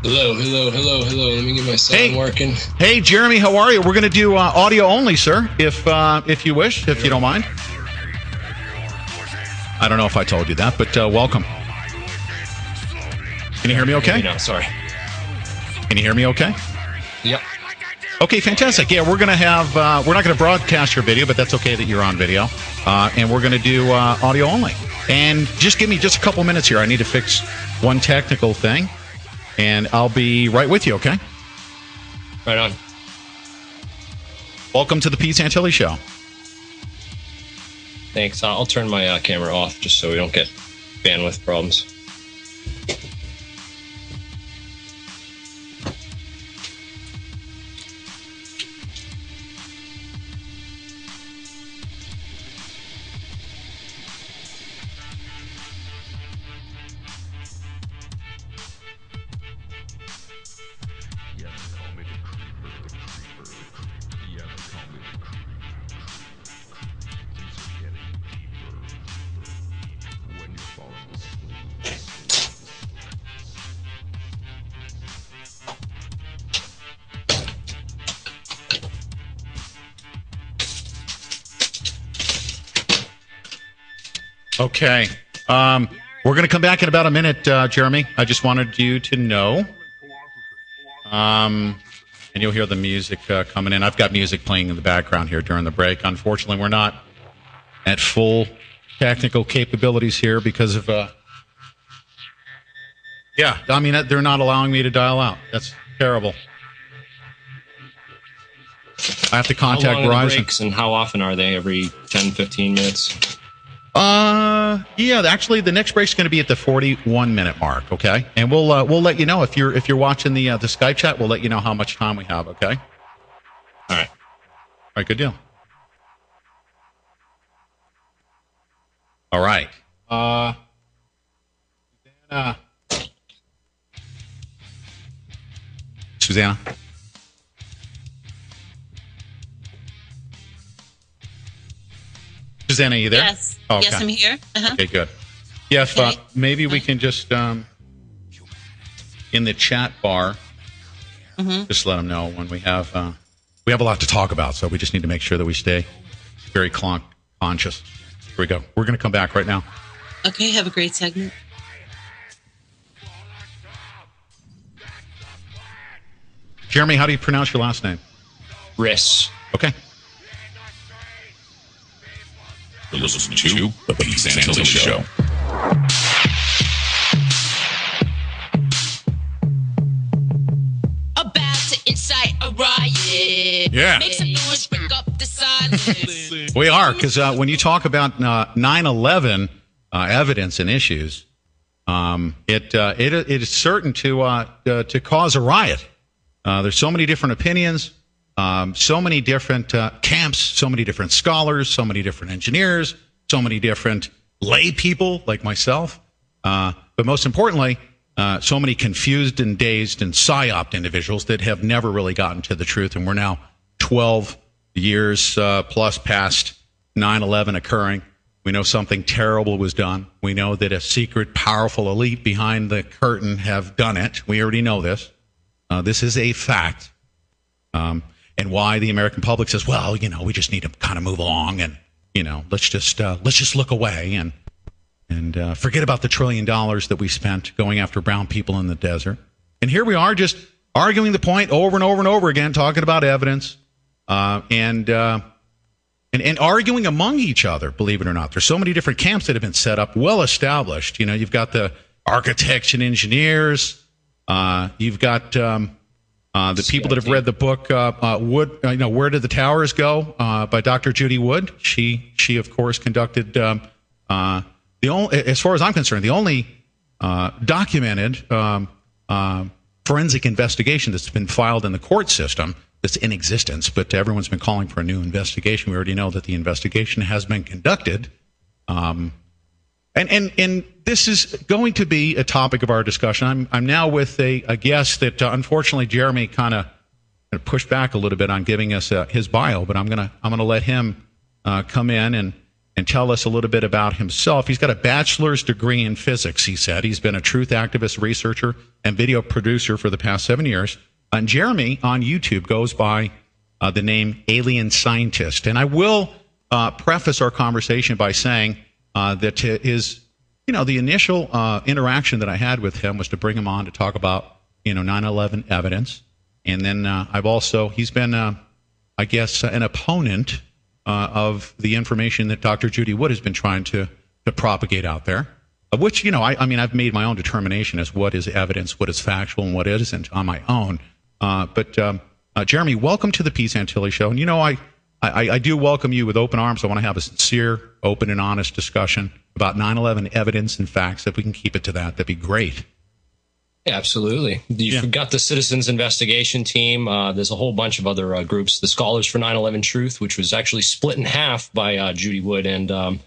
Hello. Let me get my sound working. Hey, Jeremy, how are you? We're going to do audio only, sir, if you wish, if you don't mind. I don't know if I told you that, but welcome. Can you hear me okay? No, sorry. Can you hear me okay? Yep. Okay, fantastic. Yeah, we're going to have, we're not going to broadcast your video, but that's okay that you're on video. And we're going to do audio only. And just give me just a couple minutes here. I need to fix one technical thing. And I'll be right with you, okay? Right on. Welcome to the Pete Santilli Show. Thanks. I'll turn my camera off just so we don't get bandwidth problems. Okay. We're going to come back in about a minute, Jeremy. I just wanted you to know. And you'll hear the music coming in. I've got music playing in the background here during the break. Unfortunately, we're not at full technical capabilities here because of... yeah, I mean, they're not allowing me to dial out. That's terrible. I have to contact Verizon. How long are the Verizon. breaks and how often are they? Every 10, 15 minutes? Yeah, actually the next break's going to be at the 41-minute mark, okay? And we'll let you know if you're watching the Skype chat, we'll let you know how much time we have, okay? All right, good deal. All right. Susanna. Susanna, are you there? Yes. Oh, okay. Yes, I'm here. Uh-huh. Okay, good. Yeah, if maybe we can just in the chat bar, just let them know when we have a lot to talk about, so we just need to make sure that we stay very conscious. Here we go. We're going to come back right now. Okay, have a great segment. Jeremy, how do you pronounce your last name? Riss. Okay. You're listening to the Pete Santilli Show. About to incite a riot. Yeah. Make some noise, break up the silence. We are, because when you talk about 9/11 evidence and issues, it is certain to cause a riot. There's so many different opinions. So many different camps, so many different scholars, so many different engineers, so many different lay people like myself. But most importantly, so many confused and dazed and psyoped individuals that have never really gotten to the truth. And we're now 12 years plus past 9/11 occurring. We know something terrible was done. We know that a secret, powerful elite behind the curtain have done it. We already know this. This is a fact. And why the American public says, well, we just need to kind of move along and, let's just look away and forget about the $1 trillion that we spent going after brown people in the desert. And here we are just arguing the point over and over and over again, talking about evidence and arguing among each other, believe it or not. There's so many different camps that have been set up, well established. You've got the architects and engineers. You've got... the people that have read the book, Where Did the Towers Go, by Dr. Judy Wood. She of course conducted as far as I'm concerned, the only documented forensic investigation that's been filed in the court system that's in existence. But everyone's been calling for a new investigation. We already know that the investigation has been conducted. And this is going to be a topic of our discussion. I'm now with a guest that unfortunately Jeremy kind of pushed back a little bit on giving us his bio, but I'm gonna let him come in and and tell us a little bit about himself. He's got a bachelor's degree in physics, he said. He's been a truth activist, researcher, and video producer for the past 7 years. And Jeremy on YouTube goes by the name Alien Scientist. And I will preface our conversation by saying that his, the initial interaction that I had with him was to bring him on to talk about, 9/11 evidence. And then he's been, I guess, an opponent of the information that Dr. Judy Wood has been trying to propagate out there, of which, I've made my own determination as what is evidence, what is factual, and what isn't on my own. But Jeremy, welcome to the Peace Antilles Show. And, I do welcome you with open arms. I want to have a sincere, open, and honest discussion about 9/11 evidence and facts. If we can keep it to that, that'd be great. Yeah, absolutely. You forgot the Citizens Investigation Team. There's a whole bunch of other groups. The Scholars for 9/11 Truth, which was actually split in half by Judy Wood and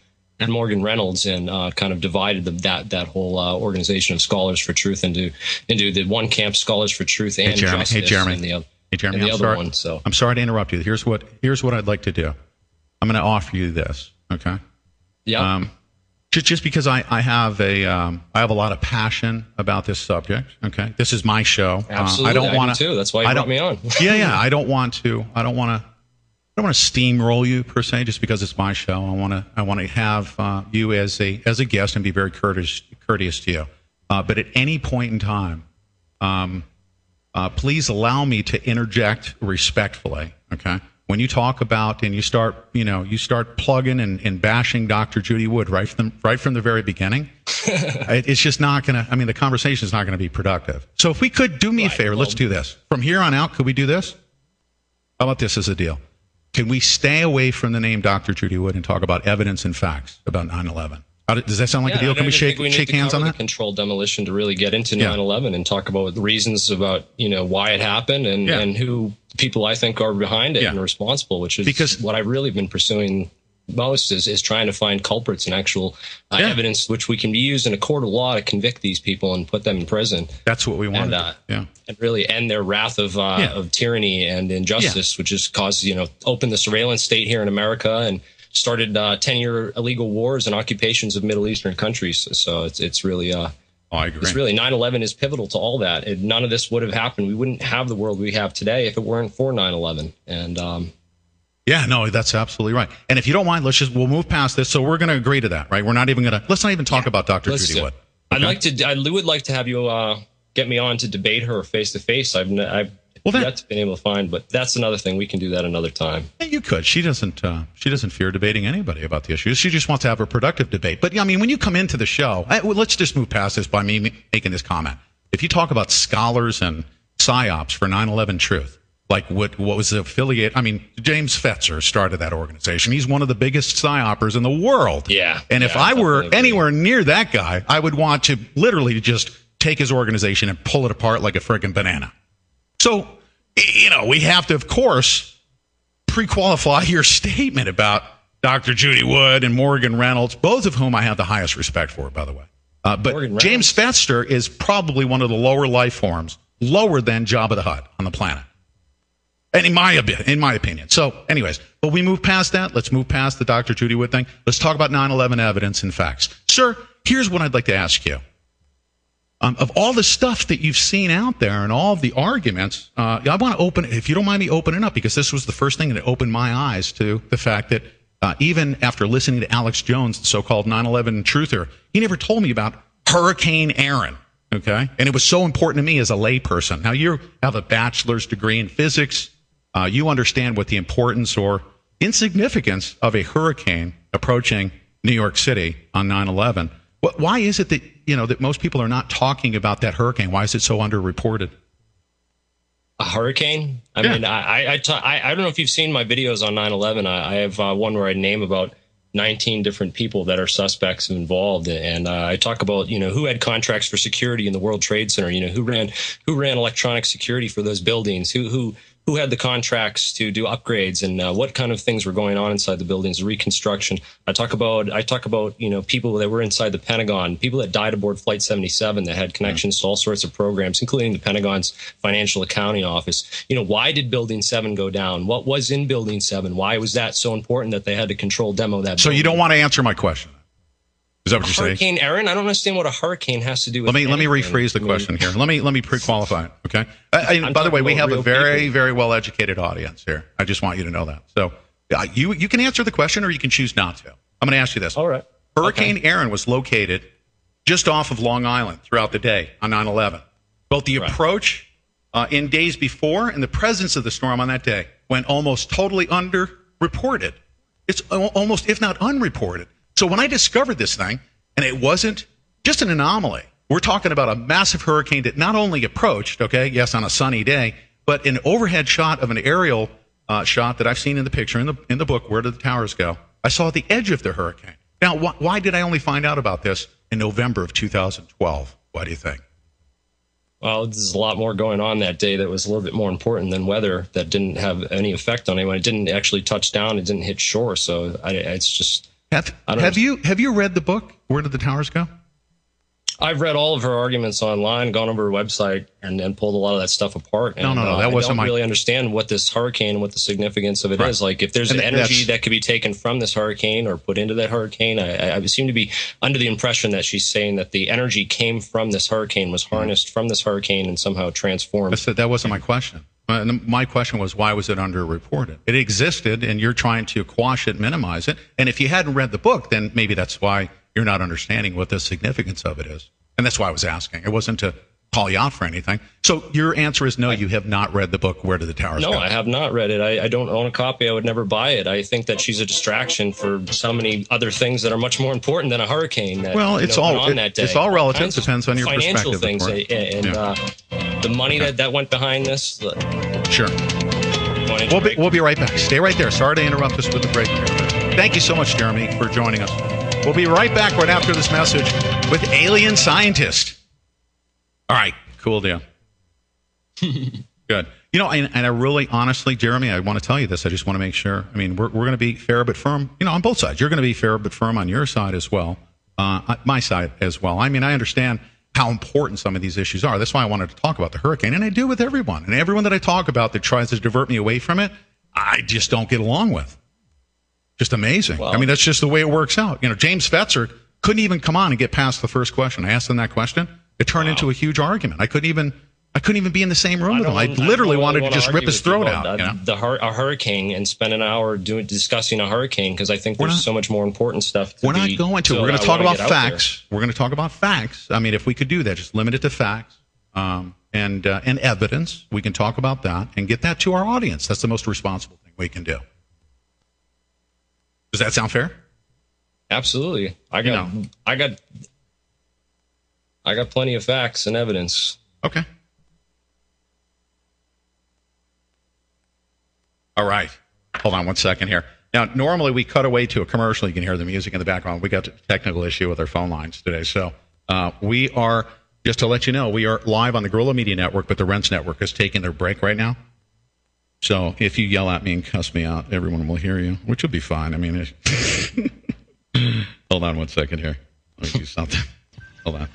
Morgan Reynolds, and kind of divided that whole organization of Scholars for Truth into the one camp, Scholars for Truth and Justice. Hey, Jeremy. I'm sorry to interrupt you. Here's what I'd like to do. I'm going to offer you this. Okay. Yeah. Just because I have a lot of passion about this subject. Okay, this is my show. Absolutely, I don't want to too. That's why you brought me on. yeah. I don't want to steamroll you per se, just because it's my show. I want to have you as a guest and be very courteous to you. But at any point in time, please allow me to interject respectfully. Okay. When you talk about and you start plugging and bashing Dr. Judy Wood right from the very beginning, it's just not going to, the conversation is not going to be productive. So if we could do me a favor, let's do this. From here on out, could we do this? How about this as a deal? Can we stay away from the name Dr. Judy Wood and talk about evidence and facts about 9/11? Does that sound like a deal? Can we shake hands on that? Controlled demolition to really get into 9/11 and talk about the reasons about why it happened and who people I think are behind it and responsible, which is because what I've really been pursuing most is trying to find culprits and actual evidence which we can use in a court of law to convict these people and put them in prison. That's what we want. And really end their wrath of tyranny and injustice, which has caused open the surveillance state here in America and started 10-year illegal wars and occupations of Middle Eastern countries. So it's really I agree. It's really 9/11 is pivotal to all that. None of this would have happened. We wouldn't have the world we have today if it weren't for 9/11. And that's absolutely right. And if you don't mind, we'll move past this. So we're going to agree to that, right? We're not even going to. Let's not even talk about Dr. Judy Wood. Okay? I would like to have you get me on to debate her face to face. I've yet been able to find, but that's another thing. We can do that another time. You could. She doesn't fear debating anybody about the issues. She just wants to have a productive debate. But when you come into the show, let's just move past this by me making this comment. If you talk about scholars and psyops for 9/11 Truth, like what was the affiliate? James Fetzer started that organization. He's one of the biggest psyopers in the world. Yeah. And if I were anywhere near that guy, I would want to literally just take his organization and pull it apart like a friggin' banana. So, we have to, of course, pre-qualify your statement about Dr. Judy Wood and Morgan Reynolds, both of whom I have the highest respect for, by the way. But James Fetzer is probably one of the lower life forms, lower than Jabba the Hutt on the planet. And in my opinion. So, anyways, but we move past that. Let's move past the Dr. Judy Wood thing. Let's talk about 9/11 evidence and facts. Sir, here's what I'd like to ask you. Of all the stuff that you've seen out there and all of the arguments, I want to open, if you don't mind me opening up, because this was the first thing that opened my eyes to the fact that even after listening to Alex Jones, the so-called 9/11 truther, he never told me about Hurricane Aaron, okay? And it was so important to me as a layperson. Now, you have a bachelor's degree in physics. You understand what the importance or insignificance of a hurricane approaching New York City on 9/11. Why is it that that most people are not talking about that hurricane? Why is it so underreported? A hurricane? I mean, I don't know if you've seen my videos on 9/11. I have one where I name about 19 different people that are suspects involved, and I talk about who had contracts for security in the World Trade Center, who ran electronic security for those buildings, who who had the contracts to do upgrades and what kind of things were going on inside the buildings, reconstruction. I talk about people that were inside the Pentagon, people that died aboard Flight 77 that had connections to all sorts of programs, including the Pentagon's financial accounting office. Why did Building 7 go down? What was in Building 7? Why was that so important that they had to control demo that So building? you don't want to answer my question? Is that what you're saying? Hurricane Aaron? I don't understand what a hurricane has to do with Let me anything. rephrase the question here. Let me pre-qualify it. Okay. By the way, we have a very very well educated audience here. I just want you to know that. So you can answer the question or you can choose not to. I'm going to ask you this. All right. Hurricane Aaron was located just off of Long Island throughout the day on 9/11. Both the approach in days before and the presence of the storm on that day went almost totally underreported. It's almost, if not unreported. So when I discovered this thing, and it wasn't just an anomaly, we're talking about a massive hurricane that not only approached, okay, yes, on a sunny day, but an overhead shot of an aerial shot that I've seen in the picture in the book, Where Did the Towers Go? I saw the edge of the hurricane. Now, why did I only find out about this in November of 2012? Why do you think? Well, there's a lot more going on that day that was a little bit more important than weather that didn't have any effect on anyone. It didn't actually touch down. It didn't hit shore. So it's just... Have you read the book, Where Did the Towers Go? I've read all of her arguments online, gone over her website, and pulled a lot of that stuff apart. And, No, that wasn't I don't really understand what this hurricane, what the significance of it is. Like, if there's energy that could be taken from this hurricane or put into that hurricane, I seem to be under the impression that she's saying that the energy came from this hurricane, was harnessed from this hurricane, and somehow transformed. That wasn't my question. My question was, why was it underreported? It existed, and you're trying to quash it, minimize it. And if you hadn't read the book, then maybe that's why you're not understanding what the significance of it is. And that's why I was asking. It wasn't to call you out for anything. So your answer is no, you have not read the book, Where Did the Towers Go? No, I have not read it. I don't own a copy. I would never buy it. I think that she's a distraction for so many other things that are much more important than a hurricane. That, it's all relative. Depends on your financial perspective. Financial things. The money that went behind this. Sure. We'll be right back. Stay right there. Sorry to interrupt us with the break. Thank you so much, Jeremy, for joining us. We'll be right back right after this message with Alien Scientist. All right. Cool deal. Good. And I really, honestly, Jeremy, I want to tell you this. I just want to make sure. I mean, we're going to be fair but firm, on both sides. You're going to be fair but firm on your side as well, my side as well. I mean, I understand how important some of these issues are. That's why I wanted to talk about the hurricane, and I do with everyone. And everyone that I talk about that tries to divert me away from it, I just don't get along with. Just amazing. Well, I mean, that's just the way it works out. James Fetzer couldn't even come on and get past the first question. I asked him that question. It turned into a huge argument. I couldn't even be in the same room with him. I literally wanted to just rip his throat out. A hurricane and spend an hour discussing a hurricane because I think there's so much more important stuff. We're not going to. We're going to talk about facts. We're going to talk about facts. I mean, if we could do that, just limit it to facts and evidence. We can talk about that and get that to our audience. That's the most responsible thing we can do. Does that sound fair? Absolutely. I got plenty of facts and evidence. Okay. All right. Hold on one second here. Now, normally we cut away to a commercial. You can hear the music in the background. We got a technical issue with our phone lines today. So we are, just to let you know, we are live on the Guerrilla Media Network, but the Rents Network is taking their break right now. So if you yell at me and cuss me out, everyone will hear you, which will be fine. I mean, hold on one second here. Let me do something. Hold on.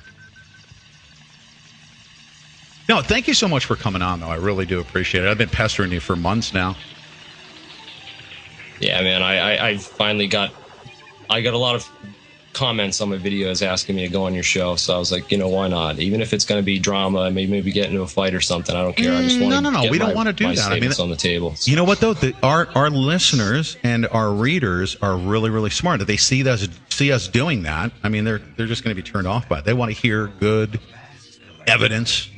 No, thank you so much for coming on, though. I really do appreciate it. I've been pestering you for months now. Yeah, man, I finally got a lot of comments on my videos asking me to go on your show. So I was like, why not? Even if it's going to be drama, maybe get into a fight or something. I don't care. I just want no. We don't want to do that. I mean, on the table. You know what though? Our listeners and our readers are really, really smart. If they see us doing that, I mean, they're just going to be turned off by it. They want to hear good evidence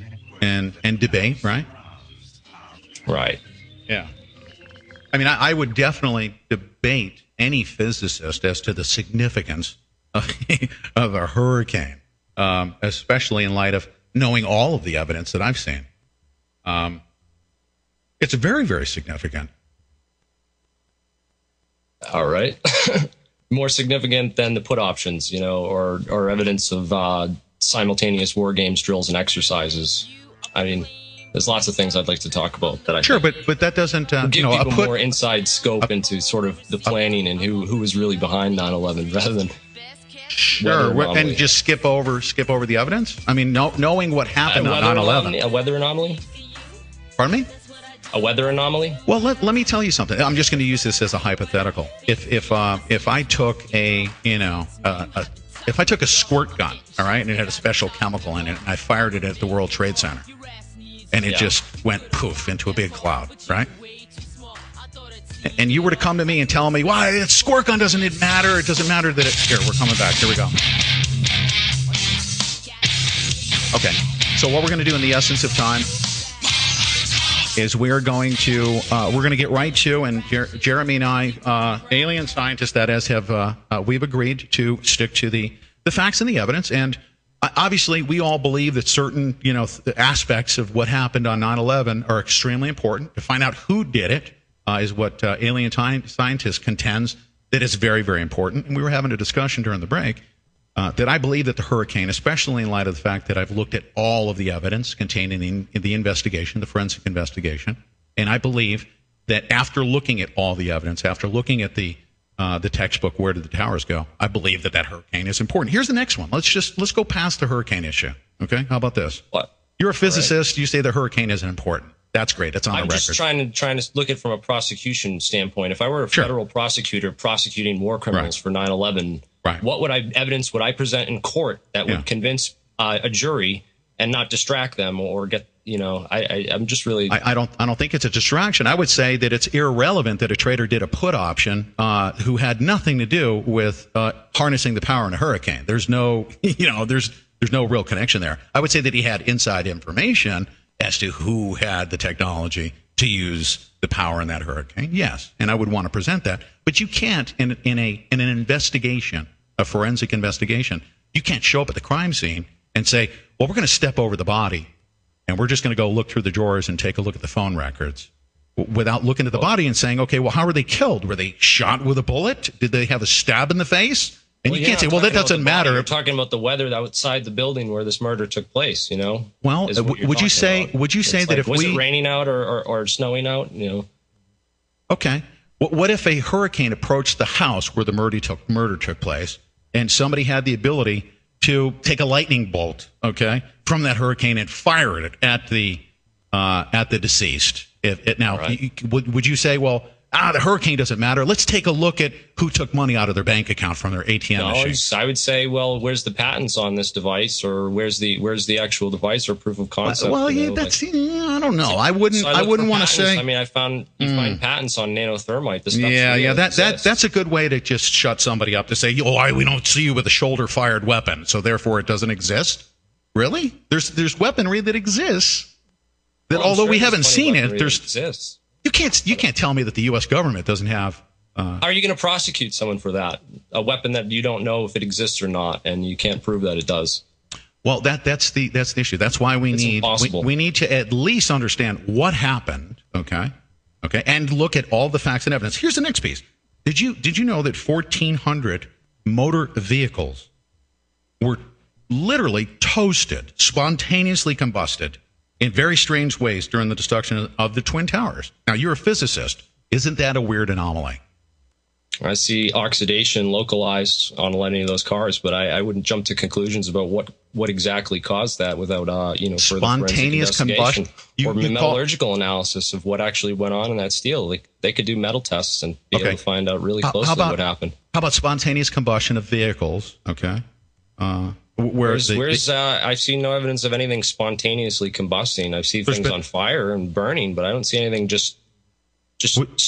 and debate, right? Right. Yeah. I mean, I would definitely debate any physicist as to the significance of a hurricane, especially in light of knowing all of the evidence that I've seen. It's very, very significant. All right. More significant than the put options, or evidence of simultaneous war games, drills, and exercises. I mean, There's lots of things I'd like to talk about that I Sure, think but that doesn't give people more inside scope into sort of the planning and who was really behind 9/11 rather than and just skip over the evidence. I mean, knowing what happened on 9/11, a weather anomaly. Pardon me? A weather anomaly? Well, let me tell you something. I'm just going to use this as a hypothetical. If I took if I took a squirt gun, all right, and it had a special chemical in it, and I fired it at the World Trade Center, and it just went poof into a big cloud, right? And you were to come to me and tell me, why, a squirt gun doesn't it matter? It doesn't matter that here, we're coming back. Here we go. Okay. So what we're going to do in the essence of time is we're going to get right to, and Jeremy and I, alien scientists, that is, we've agreed to stick to the facts and the evidence. And obviously, we all believe that certain, aspects of what happened on 9/11 are extremely important. To find out who did it is what alien scientists contends that is very, very important. And we were having a discussion during the break that I believe that the hurricane, especially in light of the fact that I've looked at all of the evidence contained in the investigation, the forensic investigation, and I believe that after looking at all the evidence, after looking at the textbook, Where Did the Towers Go?, I believe that hurricane is important. Here's the next one. Let's go past the hurricane issue. Okay, how about this? What? You're a physicist. Right. You say the hurricane isn't important. That's great. That's on the record. I'm just trying to look at it from a prosecution standpoint. If I were a federal prosecutor prosecuting war criminals for 9/11, what evidence would I present in court that would convince a jury and not distract them or get? I'm just really. I don't think it's a distraction. I would say that it's irrelevant that a trader did a put option who had nothing to do with harnessing the power in a hurricane. There's no, there's no real connection there. I would say that he had inside information as to who had the technology to use the power in that hurricane. Yes, and I would want to present that. But you can't in an investigation, a forensic investigation, you can't show up at the crime scene and say, well, we're going to step over the body and we're just going to go look through the drawers and take a look at the phone records without looking at the body and saying, okay, well, how were they killed? Were they shot with a bullet? Did they have a stab in the face? And you can't say, well, that doesn't matter. You're talking about the weather outside the building where this murder took place, Well, would you say that if was it raining out or snowing out, Okay. What if a hurricane approached the house where the murder took place and somebody had the ability to take a lightning bolt, okay, from that hurricane and fire it at the deceased? Would you say, well, the hurricane doesn't matter. Let's take a look at who took money out of their bank account from their ATM machine. I would say, well, where's the patents on this device, or where's the actual device or proof of concept? Well, I don't know. I wouldn't want to say. I mean, you find patents on nanothermite. That's a good way to just shut somebody up, to say, we don't see you with a shoulder-fired weapon, so therefore it doesn't exist. Really? There's weaponry that exists that, although we haven't seen it, exists. You can't tell me that the U.S. government doesn't have. How are you going to prosecute someone for that? A weapon that you don't know if it exists or not, and you can't prove that it does. Well, that's the issue. That's why we need to at least understand what happened. Okay, and look at all the facts and evidence. Here's the next piece. Did you know that 1,400 motor vehicles were literally toasted, spontaneously combusted in very strange ways during the destruction of the Twin Towers? Now, you're a physicist. Isn't that a weird anomaly? I see oxidation localized on any of those cars, but I wouldn't jump to conclusions about what exactly caused that without further spontaneous combustion or metallurgical analysis of what actually went on in that steel. They could do metal tests and be able to find out really closely what happened. How about spontaneous combustion of vehicles? Okay. I've seen no evidence of anything spontaneously combusting. I've seen things on fire and burning, but I don't see anything just.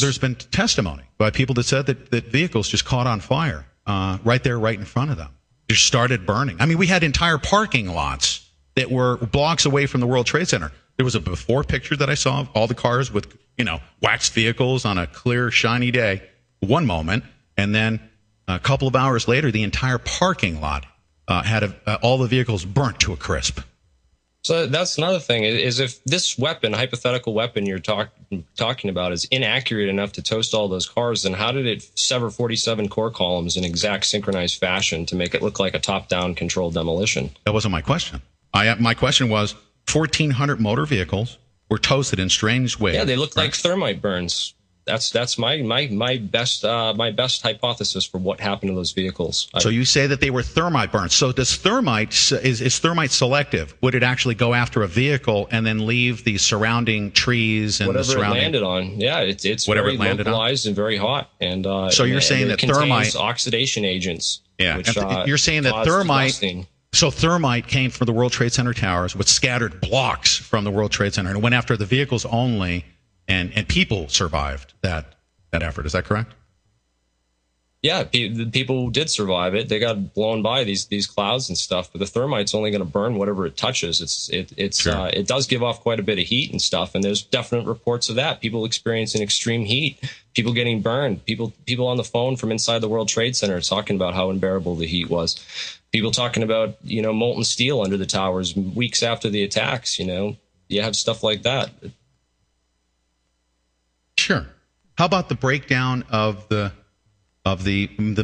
There's been testimony by people that said that vehicles just caught on fire right in front of them. Just started burning. I mean, we had entire parking lots that were blocks away from the World Trade Center. There was a before picture that I saw of all the cars with, waxed vehicles on a clear, shiny day, one moment, and then a couple of hours later, the entire parking lot had all the vehicles burnt to a crisp. So that's another thing, is if this hypothetical weapon you're talking about, is inaccurate enough to toast all those cars, then how did it sever 47 core columns in exact synchronized fashion to make it look like a top-down controlled demolition? That wasn't my question. My question was 1,400 motor vehicles were toasted in strange ways. Yeah, they look like thermite burns. That's my best hypothesis for what happened to those vehicles. So you say that they were thermite burns. So does is thermite selective? Would it actually go after a vehicle and then leave the surrounding trees and whatever the surrounding? It landed on? Yeah, it's whatever very it landed localized and very hot. And so you're saying that thermite oxidation agents? Yeah, which, you're saying that thermite. So thermite came from the World Trade Center towers with scattered blocks from the World Trade Center and went after the vehicles only. And people survived that effort. Is that correct? Yeah, the people did survive it. They got blown by these clouds and stuff. But the thermite's only going to burn whatever it touches. It does give off quite a bit of heat and stuff. And there's definite reports of that. People experiencing extreme heat, people getting burned, people on the phone from inside the World Trade Center talking about how unbearable the heat was. People talking about molten steel under the towers weeks after the attacks. You have stuff like that. Sure. How about the breakdown of the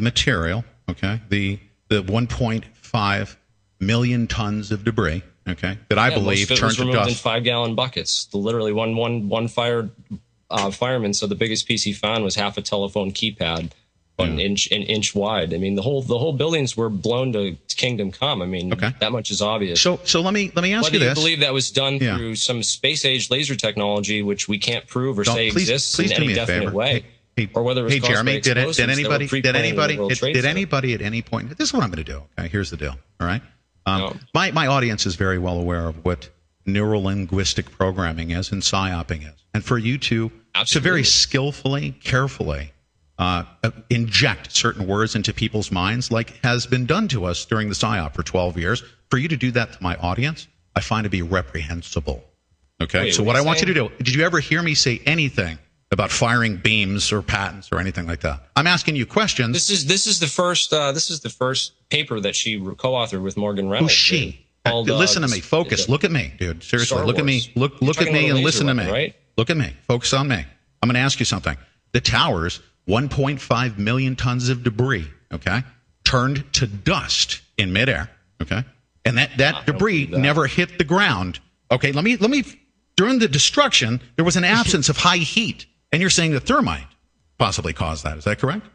material? Okay, the 1.5 million tons of debris. Okay, that I believe turned to dust in 5-gallon buckets. Literally, one fireman said the biggest piece he found was half a telephone keypad, an inch wide. I mean, the whole buildings were blown to kingdom come. I mean, that much is obvious. So let me ask you this. Whether you believe that was done through some space age laser technology, which we can't prove or say exists in any definite way, or whether it was Jeremy, did anybody at any point? This is what I'm going to do. Okay, here's the deal. All right, my audience is very well aware of what neurolinguistic programming is and psyoping is, and for you to very skillfully, carefully inject certain words into people's minds, like has been done to us during the PSYOP for 12 years. For you to do that to my audience, I find to be reprehensible. Okay, so what I want you to do, did you ever hear me say anything about firing beams or patents or anything like that? I'm asking you questions. This is the first paper that she co-authored with Morgan Reynolds. Who's she? Listen to me. Focus. Look at me, dude. Seriously, look at me. Look at me and listen to me. Right? Look at me. Focus on me. I'm going to ask you something. The towers, 1.5 million tons of debris, okay, turned to dust in midair, okay, and that debris never hit the ground. Okay, let me. During the destruction, there was an absence of high heat, and you're saying the thermite possibly caused that. Is that correct?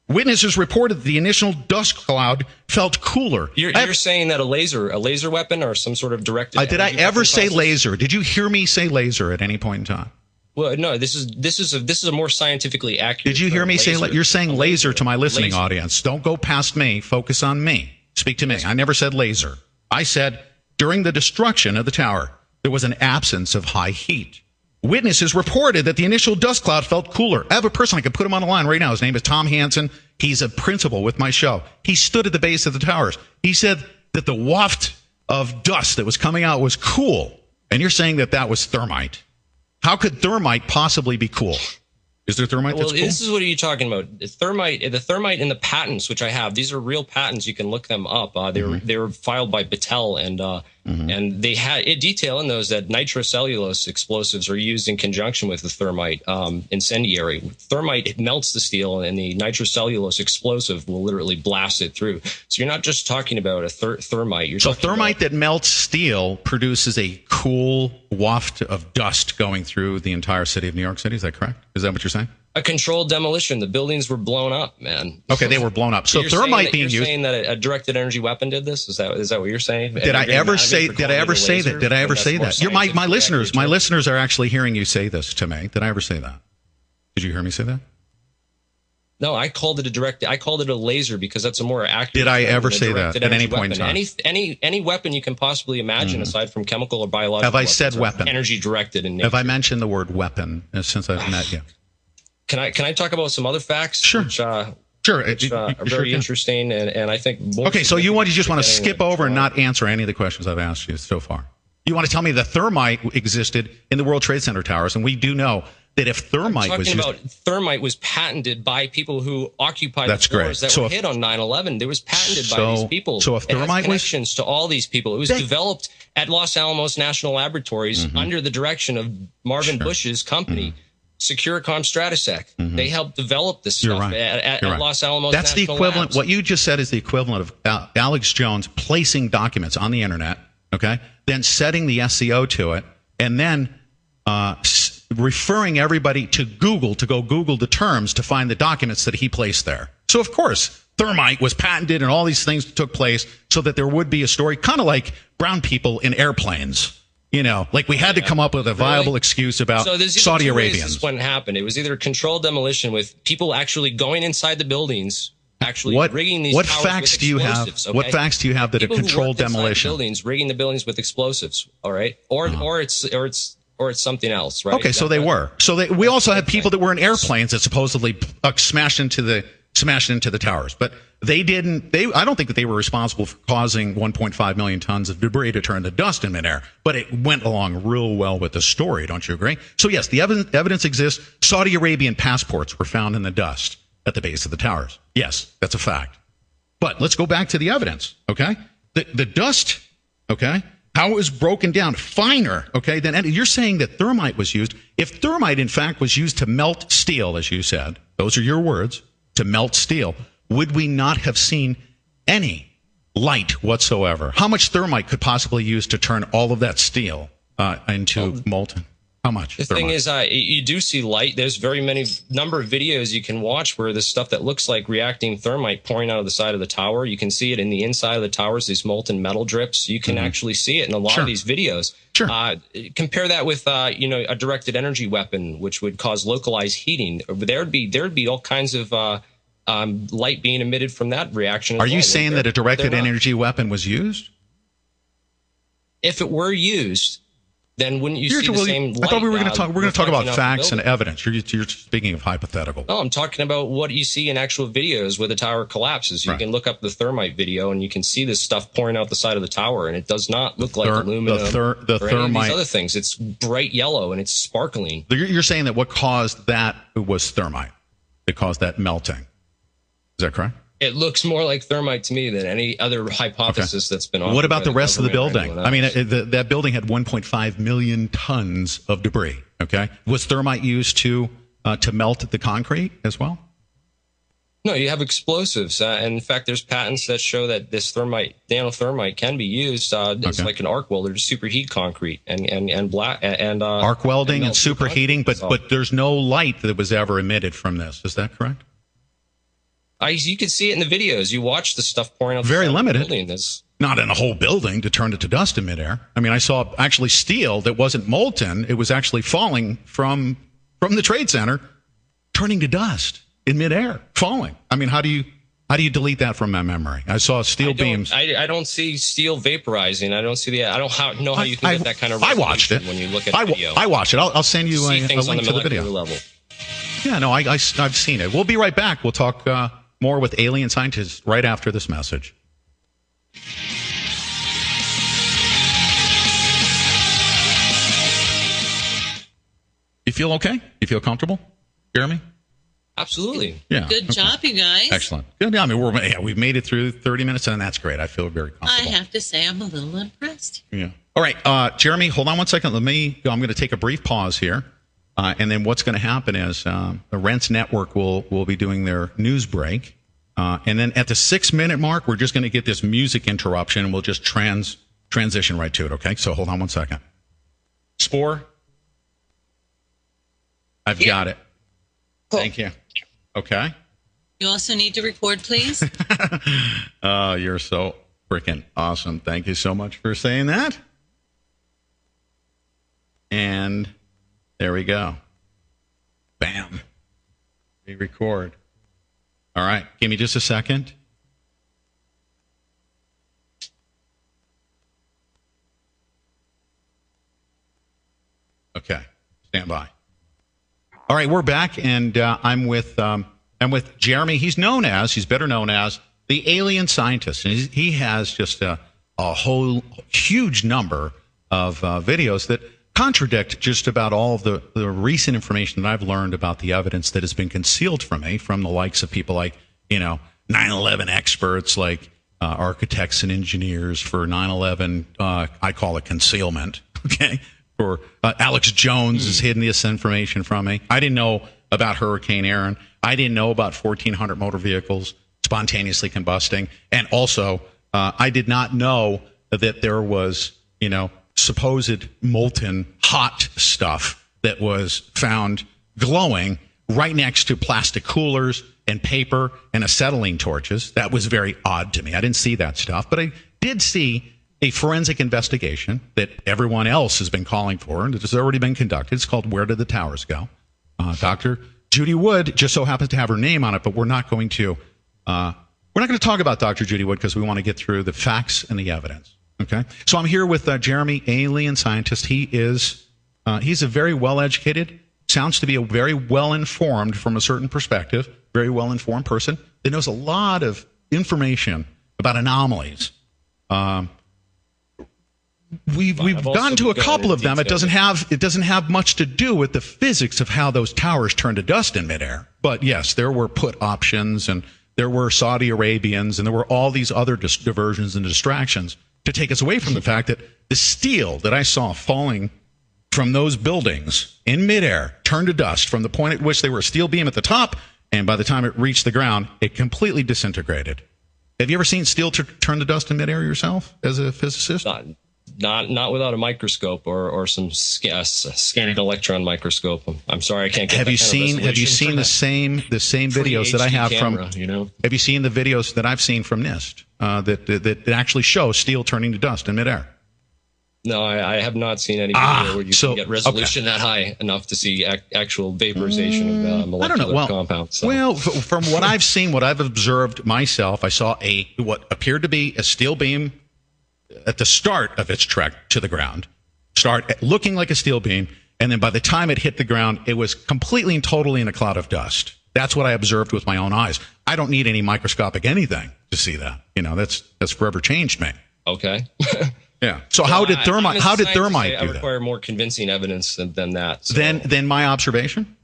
Witnesses reported that the initial dust cloud felt cooler. You're saying that a laser weapon or some sort of directed. Did I ever say laser? Did you hear me say laser at any point in time? Well, no. This is a more scientifically accurate. Did you hear me say you're saying laser to my listening audience? Don't go past me. Focus on me. Speak to me. I never said laser. I said during the destruction of the tower, there was an absence of high heat. Witnesses reported that the initial dust cloud felt cooler. I have a person, I could put him on the line right now. His name is Tom Hansen. He's a principal with my show. He stood at the base of the towers. He said that the waft of dust that was coming out was cool. And you're saying that was thermite. How could thermite possibly be cool? Is there thermite that's cool? This is what are you talking about? The thermite in the patents, which I have, these are real patents. You can look them up. They were filed by Battelle, and they had detail in those that nitrocellulose explosives are used in conjunction with the thermite incendiary. Thermite melts the steel, and the nitrocellulose explosive will literally blast it through. So you're not just talking about a thermite. So thermite that melts steel produces a cool waft of dust going through the entire city of New York City. Is that correct? Is that what you're saying? A controlled demolition. The buildings were blown up, man. Okay, they were blown up. So thermite being used. You're saying that a directed energy weapon did this? Is that what you're saying? Did I ever say that? Did I ever say that? My listeners are actually hearing you say this to me. Did I ever say that? Did you hear me say that? No, I called it a laser because that's a more accurate. Did I ever say that at any point in time? Any weapon you can possibly imagine aside from chemical or biological. Have I said weapon? Energy directed in nature. Have I mentioned the word weapon since I've met you? Can I talk about some other facts? Sure. Which are very interesting, and I think. Okay, so you just want to skip over and not answer any of the questions I've asked you so far. You want to tell me the thermite existed in the World Trade Center towers, and we do know that if thermite was used, thermite was patented by people who occupied the floors that were hit on 9/11. It was patented by these people. So if thermite connections to all these people, it was developed at Los Alamos National Laboratories under the direction of Marvin Bush's company. Securicom Stratesec. They helped develop this stuff at Los Alamos. That's National the equivalent. Labs. What you just said is the equivalent of Alex Jones placing documents on the internet, okay, then setting the SEO to it, and then referring everybody to Google to go Google the terms to find the documents that he placed there. So, of course, thermite was patented and all these things took place so that there would be a story, kind of like brown people in airplanes. You know, like we had to come up with a viable excuse about Saudi Arabians. This wouldn't happen. It was either controlled demolition with people actually going inside the buildings, actually rigging these towers facts with do you have? explosives, okay? What facts do you have that people a controlled who worked inside demolition? Buildings, rigging the buildings with explosives. All right, or it's something else, right? Okay, so they were. So we also had people that were in airplanes that supposedly smashed into the towers, but they didn't. I don't think that they were responsible for causing 1.5 million tons of debris to turn to dust in midair. But it went along real well with the story, don't you agree? So yes, the evidence exists. Saudi Arabian passports were found in the dust at the base of the towers. Yes, that's a fact. But let's go back to the evidence. Okay, the dust. Okay. How it was broken down finer, okay, than you're saying that thermite was used. If thermite, in fact, was used to melt steel, as you said, those are your words, to melt steel, would we not have seen any light whatsoever? How much thermite could possibly use to turn all of that steel into molten? How much? The thing is, you do see light. There's very many number of videos you can watch where the stuff that looks like reacting thermite pouring out of the side of the tower. You can see it in the inside of the towers, these molten metal drips. You can actually see it in a lot of these videos. Sure. Compare that with, a directed energy weapon, which would cause localized heating. There'd be all kinds of light being emitted from that reaction. Are you saying that a directed energy weapon was used? If it were used, then wouldn't you see the same light? I thought we were going to talk. We're going to talk about facts and evidence. You're speaking of hypothetical. No, I'm talking about what you see in actual videos where the tower collapses. You can look up the thermite video, and you can see this stuff pouring out the side of the tower, and it does not look like aluminum the or thermite. any of these other things. It's bright yellow and it's sparkling. You're saying that what caused that was thermite. It caused that melting. Is that correct? It looks more like thermite to me than any other hypothesis that's been offered. What about the rest of the government or building? anyone I else. mean, that building had 1.5 million tons of debris. Okay, was thermite used to melt the concrete as well? No, you have explosives. And in fact, there's patents that show that this nanothermite can be used. It's like an arc welder to superheat concrete and arc welding and superheating, but there's no light that was ever emitted from this. Is that correct? You can see it in the videos. You watch the stuff pouring out. Very limited. The building. Not in a whole building to turn it to dust in midair. I mean, I saw actually steel that wasn't molten. It was actually falling from the Trade Center, turning to dust in midair, falling. I mean, how do you delete that from my memory? I saw steel beams. I don't see steel vaporizing. I don't see the. I don't know how you can get that kind of. I watched it when you look at the video. I watched it. I'll send you a link to the video. Level. Yeah, no, I've seen it. We'll be right back. We'll talk more with alien scientists right after this message. You feel okay? You feel comfortable, Jeremy? Absolutely. Yeah. Good job, you guys. Excellent. Good. I mean, we've made it through 30 minutes, and that's great. I feel very comfortable. I have to say, I'm a little impressed. Yeah. All right, Jeremy, hold on one second. I'm going to take a brief pause here. And then what's going to happen is the Rents Network will be doing their news break. And then at the 6-minute mark, we're just going to get this music interruption, and we'll just transition right to it, okay? So hold on one second. Spore? I've got it. Cool. Thank you. Okay. You also need to record, please. Oh, you're so freaking awesome. Thank you so much for saying that. And there we go. Bam. We record. All right. Give me just a second. Okay. Stand by. All right, we're back, and I'm with Jeremy. He's better known as the alien scientist, and he has just a whole huge number of videos that contradict just about all of the recent information that I've learned about the evidence that has been concealed from me from the likes of people like 9/11 experts, like architects and engineers for 9/11. I call it concealment. Okay. Or Alex Jones has hidden this information from me. I didn't know about Hurricane Aaron. I didn't know about 1,400 motor vehicles spontaneously combusting. And also, I did not know that there was, supposed molten hot stuff that was found glowing right next to plastic coolers and paper and acetylene torches. That was very odd to me. I didn't see that stuff, but I did see a forensic investigation that everyone else has been calling for, and it has already been conducted. It's called Where Did the Towers Go? Dr. Judy Wood just so happens to have her name on it, but we're not going to talk about Dr. Judy Wood because we want to get through the facts and the evidence. Okay, so I'm here with Jeremy, alien scientist. He's a very well-educated, sounds to be a very well-informed from a certain perspective, very well-informed person that knows a lot of information about anomalies. We've gotten to a couple of them. It doesn't have much to do with the physics of how those towers turn to dust in midair. But yes, there were put options, and there were Saudi Arabians, and there were all these other diversions and distractions to take us away from the fact that the steel that I saw falling from those buildings in midair turned to dust from the point at which they were a steel beam at the top, and by the time it reached the ground, it completely disintegrated. Have you ever seen steel turn to dust in midair yourself as a physicist? Not without a microscope or some scanning electron microscope. I'm sorry, I can't get. Have you seen the same videos that I have camera, from? Have you seen the videos that I've seen from NIST that actually show steel turning to dust in midair? No, I have not seen any video where you can get resolution that high enough to see actual vaporization of molecular compounds. So. Well, from what I've seen, what I've observed myself, I saw what appeared to be a steel beam at the start of its trek to the ground, start looking like a steel beam, and then by the time it hit the ground, it was completely and totally in a cloud of dust. That's what I observed with my own eyes. I don't need any microscopic anything to see that. That's forever changed me. Okay. Yeah. So how did thermite do that? I require more convincing evidence than that. So. Than my observation?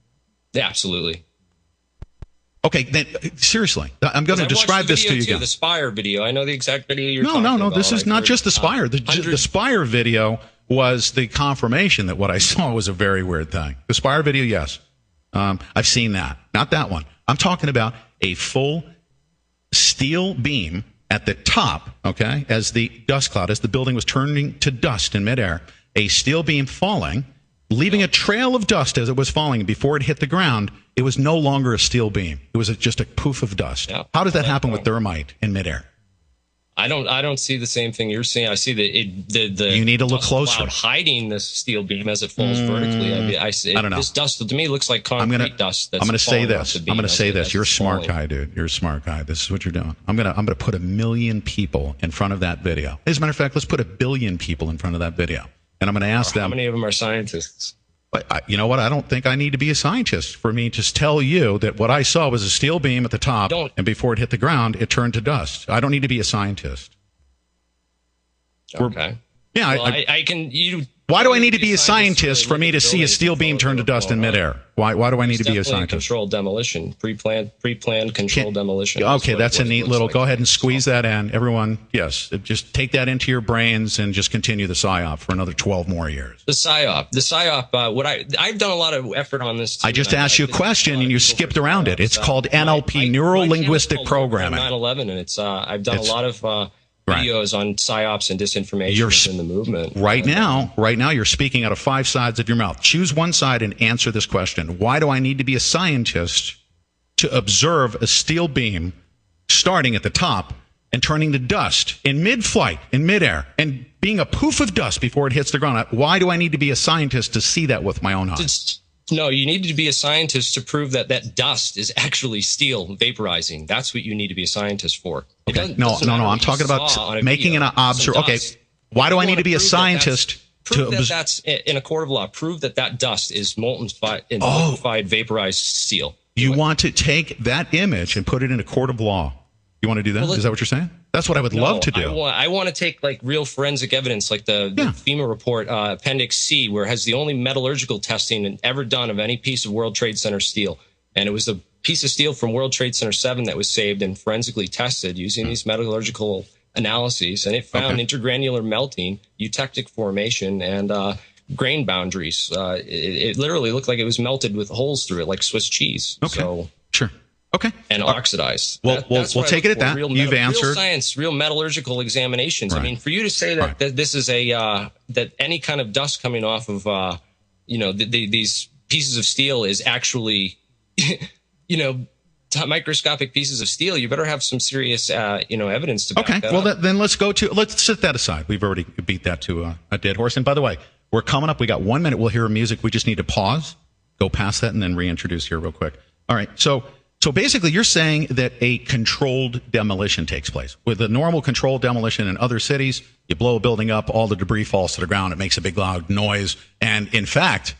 Yeah, absolutely. Okay, then seriously, I'm going to describe this to you again. The Spire video. I know the exact video you're talking about. No. This is not just the Spire. The Spire video was the confirmation that what I saw was a very weird thing. The Spire video, yes. I've seen that. Not that one. I'm talking about a full steel beam at the top, okay, as the dust cloud, as the building was turning to dust in midair, a steel beam falling, leaving a trail of dust as it was falling. Before it hit the ground, it was no longer a steel beam. It was just a poof of dust. Yeah. How does that happen with thermite in midair? I don't see the same thing you're seeing. I see the you need to look closer. Cloud hiding this steel beam as it falls vertically. I don't know. This dust to me looks like concrete dust. I'm going to say this. You're a smart guy, dude. You're a smart guy. This is what you're doing. I'm going to put 1 million people in front of that video. As a matter of fact, let's put 1 billion people in front of that video, and I'm going to ask them. How many of them are scientists? You know what? I don't think I need to be a scientist for me to tell you that what I saw was a steel beam at the top, and before it hit the ground, it turned to dust. I don't need to be a scientist. Okay. Yeah, I can. Why do I need to be a scientist for me to see a steel beam turn to dust in midair? Why do I need to be a scientist? Controlled demolition, pre-planned controlled demolition. Okay, that's a neat little. Go ahead and squeeze that in, everyone. Yes, just take that into your brains and just continue the psyop for another 12 more years. The psyop. I've done a lot of effort on this. I just asked you a question and you skipped around it. It's called NLP, neuro linguistic programming. 9/11, and it's I've done a lot of. Videos on psyops and disinformation in the movement. Right now, you're speaking out of 5 sides of your mouth. Choose one side and answer this question. Why do I need to be a scientist to observe a steel beam starting at the top and turning to dust in mid-flight, in midair, and being a poof of dust before it hits the ground? Why do I need to be a scientist to see that with my own eyes? No, you need to be a scientist to prove that dust is actually steel vaporizing. That's what you need to be a scientist for. Okay. No. I'm talking about making an observation. Okay. Why do I need to be a scientist prove that that's in a court of law? Prove that dust is molten vaporized steel. You want to take that image and put it in a court of law. You want to do that? Is that what you're saying? That's what I would love to do. I want to take real forensic evidence, like the FEMA report, Appendix C, where it has the only metallurgical testing ever done of any piece of World Trade Center steel. And it was a piece of steel from World Trade Center 7 that was saved and forensically tested using these metallurgical analyses. And it found intergranular melting, eutectic formation, and grain boundaries. It literally looked like it was melted with holes through it, like Swiss cheese. Okay. Sure. Okay. And oxidized. We'll take it at that. You've answered. Real science, real metallurgical examinations. Right. I mean, for you to say that, that this is that any kind of dust coming off of, these pieces of steel is actually, microscopic pieces of steel, you better have some serious, evidence to back that up. Then let's set that aside. We've already beat that to a dead horse. And by the way, we're coming up. We got 1 minute. We'll hear music. We just need to pause, go past that, and then reintroduce here real quick. All right. So basically, you're saying that a controlled demolition takes place. With a normal controlled demolition in other cities, you blow a building up, all the debris falls to the ground, it makes a big loud noise, and in fact,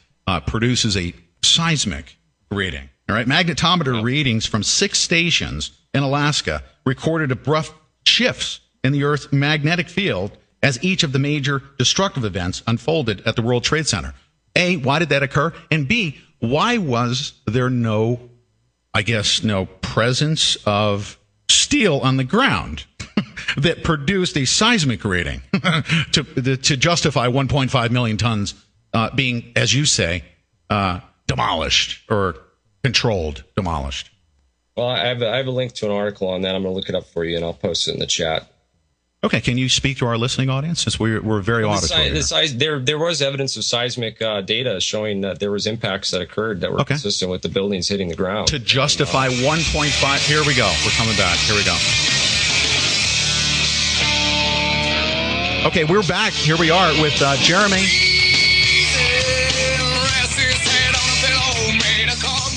produces a seismic reading. All right, magnetometer readings from 6 stations in Alaska recorded abrupt shifts in the Earth's magnetic field as each of the major destructive events unfolded at the World Trade Center. A, why did that occur? And B, why was there no presence of steel on the ground that produced a seismic reading to justify 1.5 million tons being, as you say, demolished or controlled demolished? Well, I have a link to an article on that. I'm going to look it up for you, and I'll post it in the chat. Okay, can you speak to our listening audience, since we're very auditory? There was evidence of seismic data showing that there was impacts that occurred that were consistent with the buildings hitting the ground. To justify 1.5, here we go. We're coming back. Here we go. Okay, we're back. Here we are with Jeremy.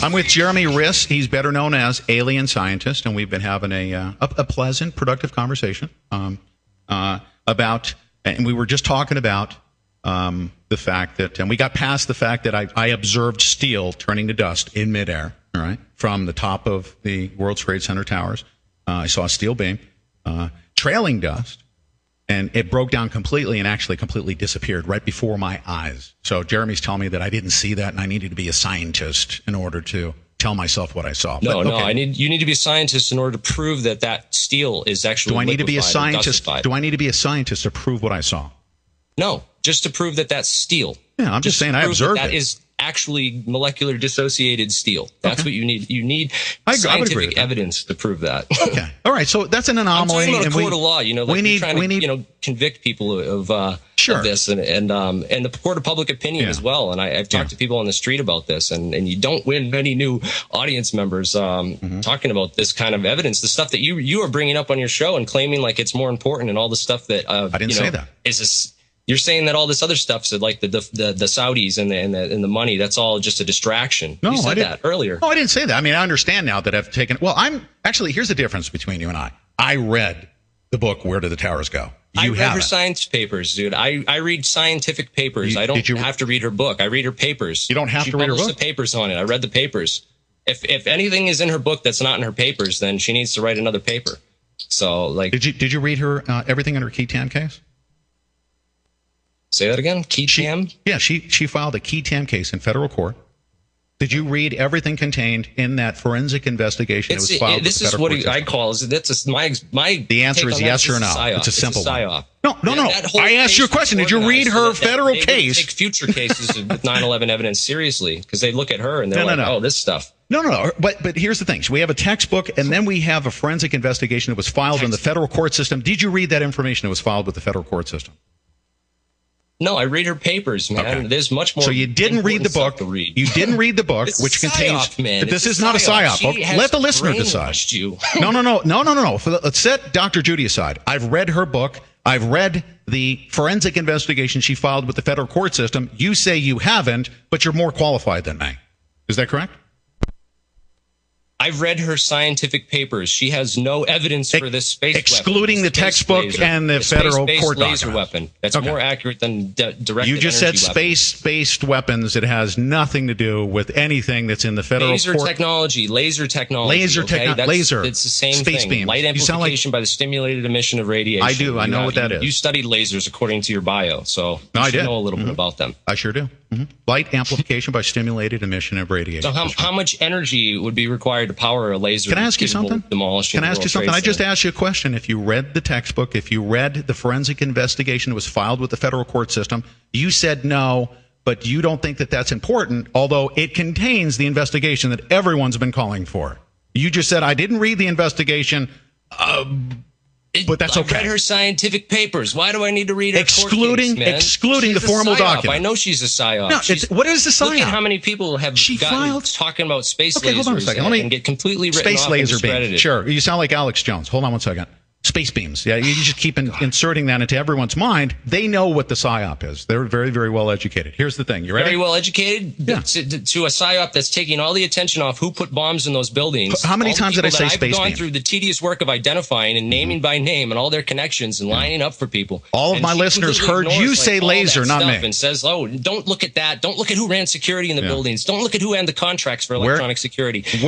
I'm with Jeremy Riss. He's better known as Alien Scientist, and we've been having a pleasant, productive conversation about, and we were just talking about the fact that, and we got past the fact that I observed steel turning to dust in midair, all right, from the top of the World Trade Center towers. I saw a steel beam trailing dust, and it broke down completely and actually completely disappeared right before my eyes. So Jeremy's telling me that I didn't see that, and I needed to be a scientist in order to tell myself what I saw. No, you need to be a scientist in order to prove that steel is actually. Do I need to be a scientist? Do I need to be a scientist to prove what I saw? No, just to prove that that's steel. Yeah, I'm just saying I observed that is actually molecular dissociated steel. That's what you need. You need scientific evidence to prove that. Okay. All right. So that's an anomaly. I'm talking about a court of law. We need convict people of this and the court of public opinion as well. And I've talked to people on the street about this, and you don't win many new audience members talking about this kind of evidence, the stuff that you are bringing up on your show and claiming like it's more important, and all the stuff that I didn't say that. You're saying that all this other stuff, so like the Saudis and the money, that's all just a distraction. No, you said that earlier. No, I didn't say that. I mean, I understand now that I've taken. Well, here's the difference between you and I. I read the book Where Do the Towers Go? I read her science papers, dude. I read scientific papers. I don't have to read her book. I read her papers. You don't have to read her book? She published the papers on it. I read the papers. If anything is in her book that's not in her papers, then she needs to write another paper. So, like, did you read her everything in her key tam case? Say that again? Key tam? Yeah, she filed a key tam case in federal court. Did you read everything contained in that forensic investigation that was filed? This is what I call. My. The answer is yes or no. It's a simple one. No. I asked you a question. Did you read her federal case? Take future cases with 9/11 evidence seriously, because they look at her and they're oh, this stuff. No. But here's the thing. So we have a textbook, and then we have a forensic investigation that was filed in the federal court system. Did you read that information that was filed with the federal court system? No, I read her papers, man. Okay. There's much more. So you didn't read the book. You didn't read the book, which contains. This is not a psyop. Let the listener decide. No. Let's set Dr. Judy aside. I've read her book. I've read the forensic investigation she filed with the federal court system. You say you haven't, but you're more qualified than me. Is that correct? I've read her scientific papers. She has no evidence for this space weapon. Excluding the textbook and the federal court laser weapon. That's more accurate than direct. You just said space-based weapons. It has nothing to do with anything that's in the federal laser court. Laser technology. Laser. It's the same space thing. Beams. Light amplification by the stimulated emission of radiation. I do. I know what that is. You studied lasers according to your bio, so you should know a little bit about them. I sure do. Light amplification by stimulated emission of radiation. So how much energy would be required to power a laser? Can I ask you something? I just asked you a question. If you read the textbook, if you read the forensic investigation that was filed with the federal court system, you said no, but you don't think that that's important, although it contains the investigation that everyone's been calling for. You just said, I didn't read the investigation, but that's okay. I read her scientific papers. Why do I need to read her excluding court case, man? excluding She's the formal psyop. document? I know she's a psyop. No, what is the psyop? Look at how many people have gotten talking about space lasers. Hold on a second. Let me get completely written space off laser and discredited. beams. Sure, you sound like Alex Jones. Hold on one second. Space beams. Yeah, you just keep inserting that into everyone's mind. They know what the psyop is. They're very, very well educated. Here's the thing. You ready? Very well educated to a psyop that's taking all the attention off who put bombs in those buildings. How many times did I say space beam? I've gone through the tedious work of identifying and naming by name and all their connections and lining up for people. All of my listeners heard you say laser, not me. And says, oh, don't look at that. Don't look at who ran security in the buildings. Don't look at who had the contracts for electronic security. Who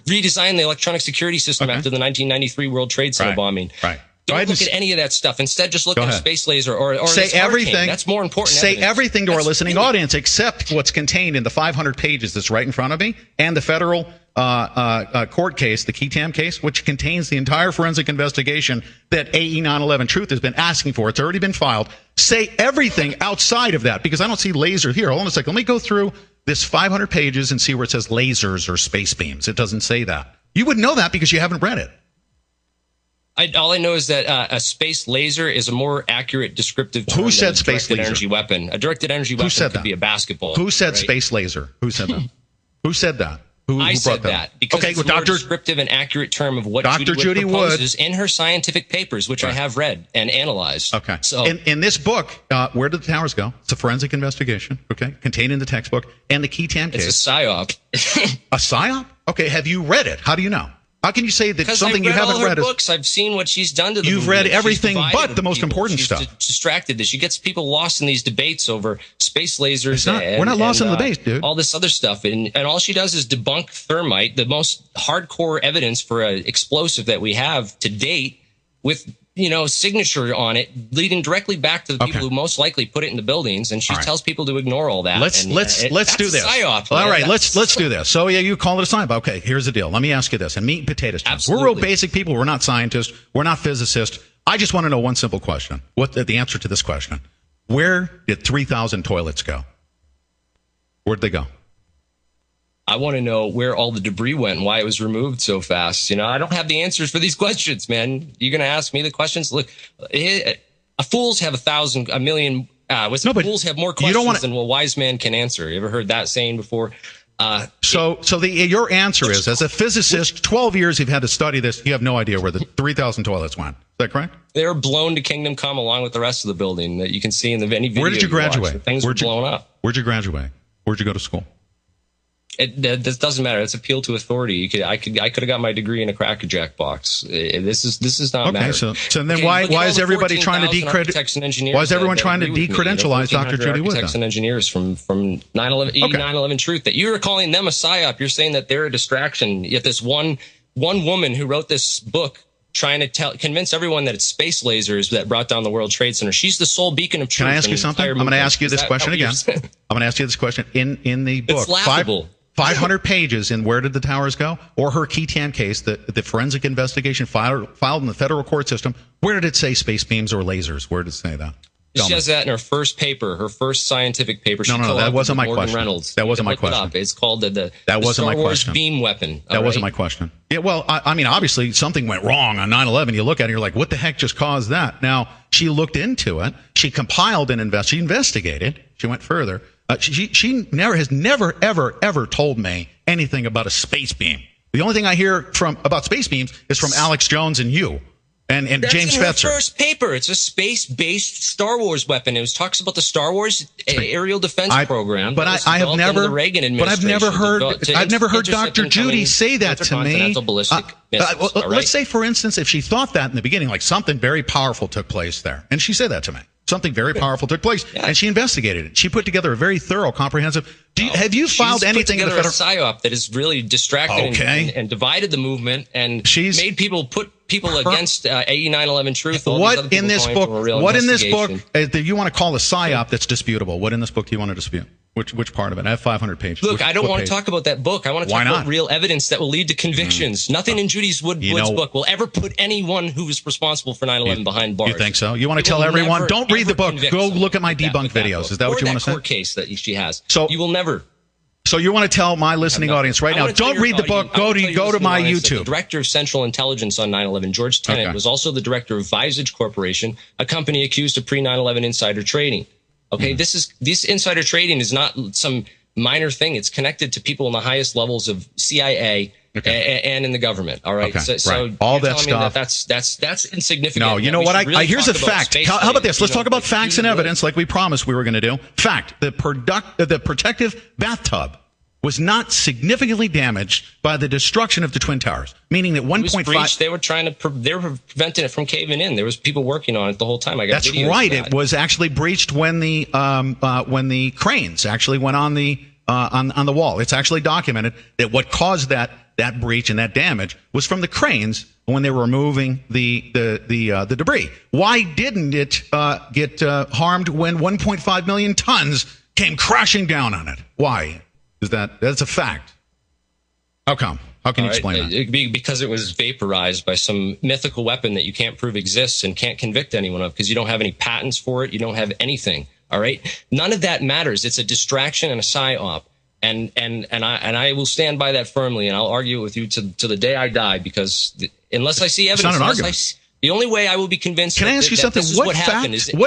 redesigned the electronic security system after the 1993 World Trade Center bombing. Right. Don't look at any of that stuff. Instead, just look at a space laser or say everything. That's more important. Say everything to our listening audience except what's contained in the 500 pages that's right in front of me and the federal court case, the Ketam case, which contains the entire forensic investigation that AE 9/11 Truth has been asking for. It's already been filed. Say everything outside of that because I don't see laser here. Hold on a second. Let me go through this 500 pages and see where it says lasers or space beams. It doesn't say that. You would know that because you haven't read it. All I know is that a space laser is a more accurate descriptive term. Who said than space directed laser? Energy weapon. A directed energy weapon could be a basketball. Who said space laser? Who said that? Who said that? Who said that because it's a more descriptive and accurate term of what Judy Wood proposes in her scientific papers, which I have read and analyzed. Okay. So in this book, Where Did the Towers Go? It's a forensic investigation, okay, contained in the textbook, and the Ketam case. It's a psyop. A psyop? Okay, have you read it? How do you know? How can you say that something you haven't read is... books. I've seen what she's done to the You've read everything but the most important stuff. She's distracted. She gets people lost in these debates over space lasers. We're not lost in the debate, dude. All this other stuff. And all she does is debunk thermite, the most hardcore evidence for an explosive that we have to date, with signature on it, leading directly back to the people who most likely put it in the buildings, and she tells people to ignore all that. Let's do this. Psyop, all right, let's do this. So you call it a psyop. Okay, here's the deal. Let me ask you this, and meat and potatoes. We're real basic people. We're not scientists. We're not physicists. I just want to know one simple question. What the answer to this question? Where did 3,000 toilets go? Where'd they go? I want to know where all the debris went and why it was removed so fast. I don't have the answers for these questions, man. You're going to ask me the questions? Look, fools have a million. Fools have more questions than a wise man can answer. You ever heard that saying before? Your answer is, as a physicist, 12 years you've had to study this, you have no idea where the 3,000 toilets went. Is that correct? They're blown to kingdom come along with the rest of the building that you can see in any video. Where did you graduate? Things were blown up. Where'd you graduate? Where'd you go to school? This doesn't matter. It's appeal to authority. I could have got my degree in a Cracker Jack box. This is not matter. So then why is everybody trying to decredit? Why is everyone trying to decredentialize Dr. Judy Wood? Architects and engineers from 9/11 Truth that you are calling them a psyop. You're saying that they're a distraction. Yet this one woman who wrote this book trying to convince everyone that it's space lasers that brought down the World Trade Center. She's the sole beacon of truth. Can I ask you something? I'm going to ask you this question again. I'm going to ask you this question in the book. It's laughable. 500 pages in Where Did the Towers Go? Or her Ketam case, the forensic investigation filed in the federal court system. Where did it say space beams or lasers? Where did it say that? She has that in her first paper, her first scientific paper. No, that wasn't my question. Reynolds. That wasn't my question. It's called the Star Wars beam weapon. That wasn't my question. Yeah, well, I mean, obviously something went wrong on 9/11. You look at it, you're like, what the heck just caused that? Now, she looked into it. She compiled and she investigated. She went further. She has never, ever told me anything about a space beam. The only thing I hear about space beams is from Alex Jones and you. And James Fetzer. That's in her first paper. It's a space-based Star Wars weapon. It talks about the Star Wars aerial defense program. But I've never heard Dr. Judy say that to me. Let's say, for instance, if she thought that in the beginning, like something very powerful took place there, and she said that to me. Something very powerful took place, and she investigated it. She put together a very thorough, comprehensive. Have you filed anything in the federal psyop that has really distracted and divided the movement and made people put people against AE 9/11 Truth? What in this book? What in this book do you want to call a psyop that's disputable? What in this book do you want to dispute? Which part of it? I have 500 pages. Look, I don't want to talk about that book. I want to talk about real evidence that will lead to convictions. Nothing in Judy Wood's book will ever put anyone who was responsible for 9/11 behind bars. You think so? You want to tell everyone, don't read the book. Go look at my debunked videos. Is that what you want to say? Court case that she has. So you will never. So you want to tell my listening audience right now, don't read the book, go to my YouTube. The director of Central Intelligence on 9/11, George Tenet, was also the director of Visage Corporation, a company accused of pre-9/11 insider trading. Okay, this insider trading is not some minor thing. It's connected to people in the highest levels of CIA and in the government. All right. Okay, so all that stuff. That's insignificant. No, you know what? Here's a fact. How about this? Let's talk about facts and evidence, like we promised we were going to do. Fact: the protective bathtub was not significantly damaged by the destruction of the Twin Towers, meaning that 1.5. They were preventing it from caving in. There was people working on it the whole time. That's right. It was actually breached when the cranes actually went on the wall. It's actually documented that what caused that breach and that damage was from the cranes when they were removing the debris. Why didn't it get harmed when 1.5 million tons came crashing down on it? Why? That's a fact. How come? How can you explain that? Because it was vaporized by some mythical weapon that you can't prove exists and can't convict anyone of because you don't have any patents for it. You don't have anything. All right. None of that matters. It's a distraction and a psyop. And I will stand by that firmly, and I'll argue with you to the day I die because unless I see evidence, it's not an argument. The only way I will be convinced. Can I ask you something? What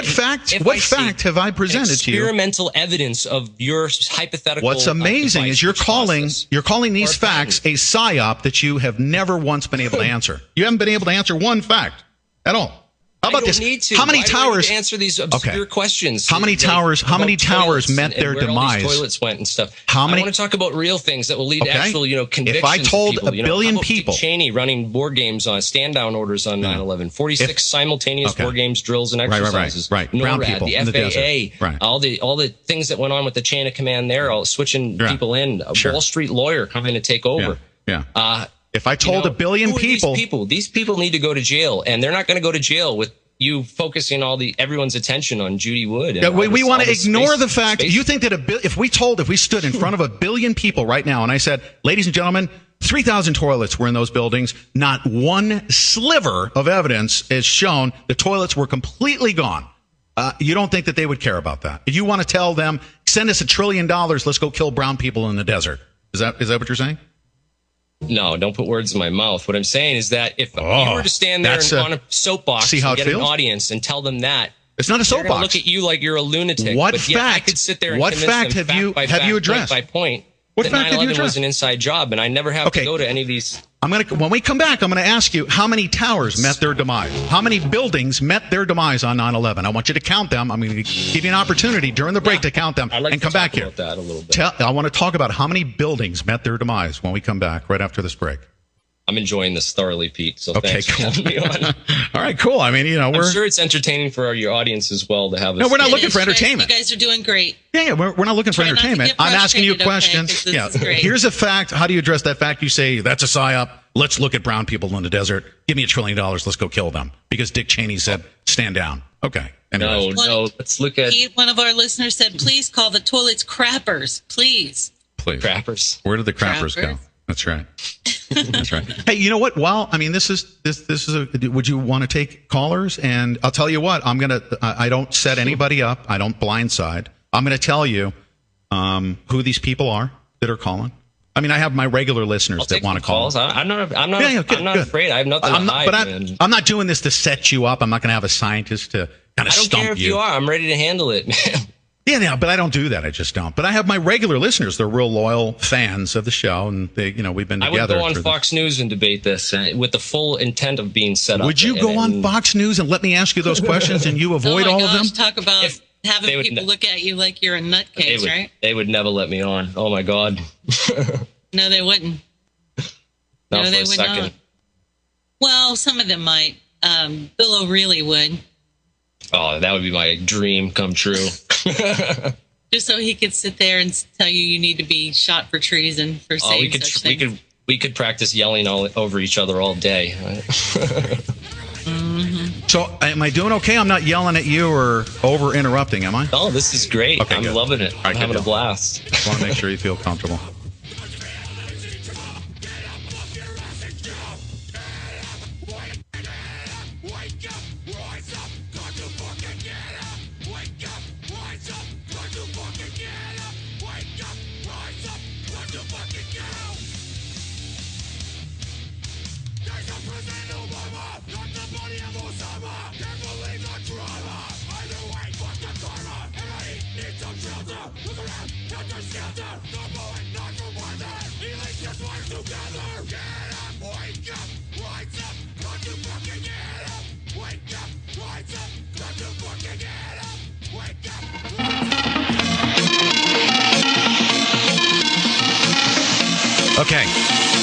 fact have I presented to you? Experimental evidence of your hypothetical. What's amazing is you're calling these facts a psyop that you have never once been able to answer. You haven't been able to answer one fact at all. How about this? How many towers? Answer these obscure questions. How many towers? How many towers met their demise? Where toilets went and stuff. How many? I want to talk about real things that will lead to actual, convictions. If I told people, a billion people, Dick Cheney running war games on stand-down orders on 9/11, 46 simultaneous war games, drills, and exercises. Right. Brown NORAD, people the in the FAA, desert. all the things that went on with the chain of command there, all switching people in. A Wall Street lawyer coming to take over. Yeah. If I told a billion people, these people need to go to jail, and they're not going to go to jail with you focusing everyone's attention on Judy Wood. And we want to ignore the fact. You think that if we stood in front of a billion people right now and I said, ladies and gentlemen, 3,000 toilets were in those buildings, not one sliver of evidence is shown the toilets were completely gone. You don't think that they would care about that? If you want to tell them, send us $1 trillion, let's go kill brown people in the desert. Is that what you're saying? No, don't put words in my mouth. What I'm saying is that if you were to stand there on a soapbox and get an audience and tell them that, it's not a soapbox. They're look at you like you're a lunatic. What fact? I could sit there and what fact have you addressed? Point by point. What that fact have you 9/11 addressed? was an inside job, and I never have to go to any of these. When we come back, I'm going to ask you how many towers met their demise. How many buildings met their demise on 9/11? I want you to count them. I'm going to give you an opportunity during the break to count them and come back here. That a little bit. I want to talk about how many buildings met their demise when we come back right after this break. I'm enjoying this thoroughly, Pete. So thanks for having me on. All right, cool. I mean, I'm sure it's entertaining for your audience as well to have. No, we're not looking for entertainment. You guys are doing great. Yeah, we're not looking for entertainment. I'm asking you questions. Here's a fact. How do you address that fact? You say that's a psyop. Let's look at brown people in the desert. Give me $1 trillion. Let's go kill them because Dick Cheney said stand down. Okay. Anyways. No. Let's look at. One of our listeners said, "Please call the toilets crappers, please." Crappers. Where did the crappers go? That's right. That's right. Hey, you know what? Well, I mean, this is would you want to take callers? And I'll tell you what, I don't set anybody up. I don't blindside. I'm going to tell you who these people are that are calling. I mean, I have my regular listeners that want to call. I'm not afraid. I have nothing to hide. But I'm not doing this to set you up. I'm not going to have a scientist to kind of stump you. I don't care if you are. I'm ready to handle it, man. Yeah, but I don't do that. I just don't. But I have my regular listeners. They're real loyal fans of the show, and we've been together. I would go on Fox News and debate this with the full intent of being set up. Would you go on Fox News and let me ask you those questions, and you avoid all of them? Talk about having people look at you like you're a nutcase, right? They would never let me on. Oh my God. No, they wouldn't. Not for a second. Not. Well, some of them might. Bill O'Reilly would. Oh, that would be my dream come true. Just so he could sit there and tell you need to be shot for treason for saying such things. We could practice yelling over each other all day. So, am I doing okay? I'm not yelling at you or over interrupting, am I? Oh, this is great. Okay, I'm loving it. I'm having a blast. Just want to make sure you feel comfortable. Okay,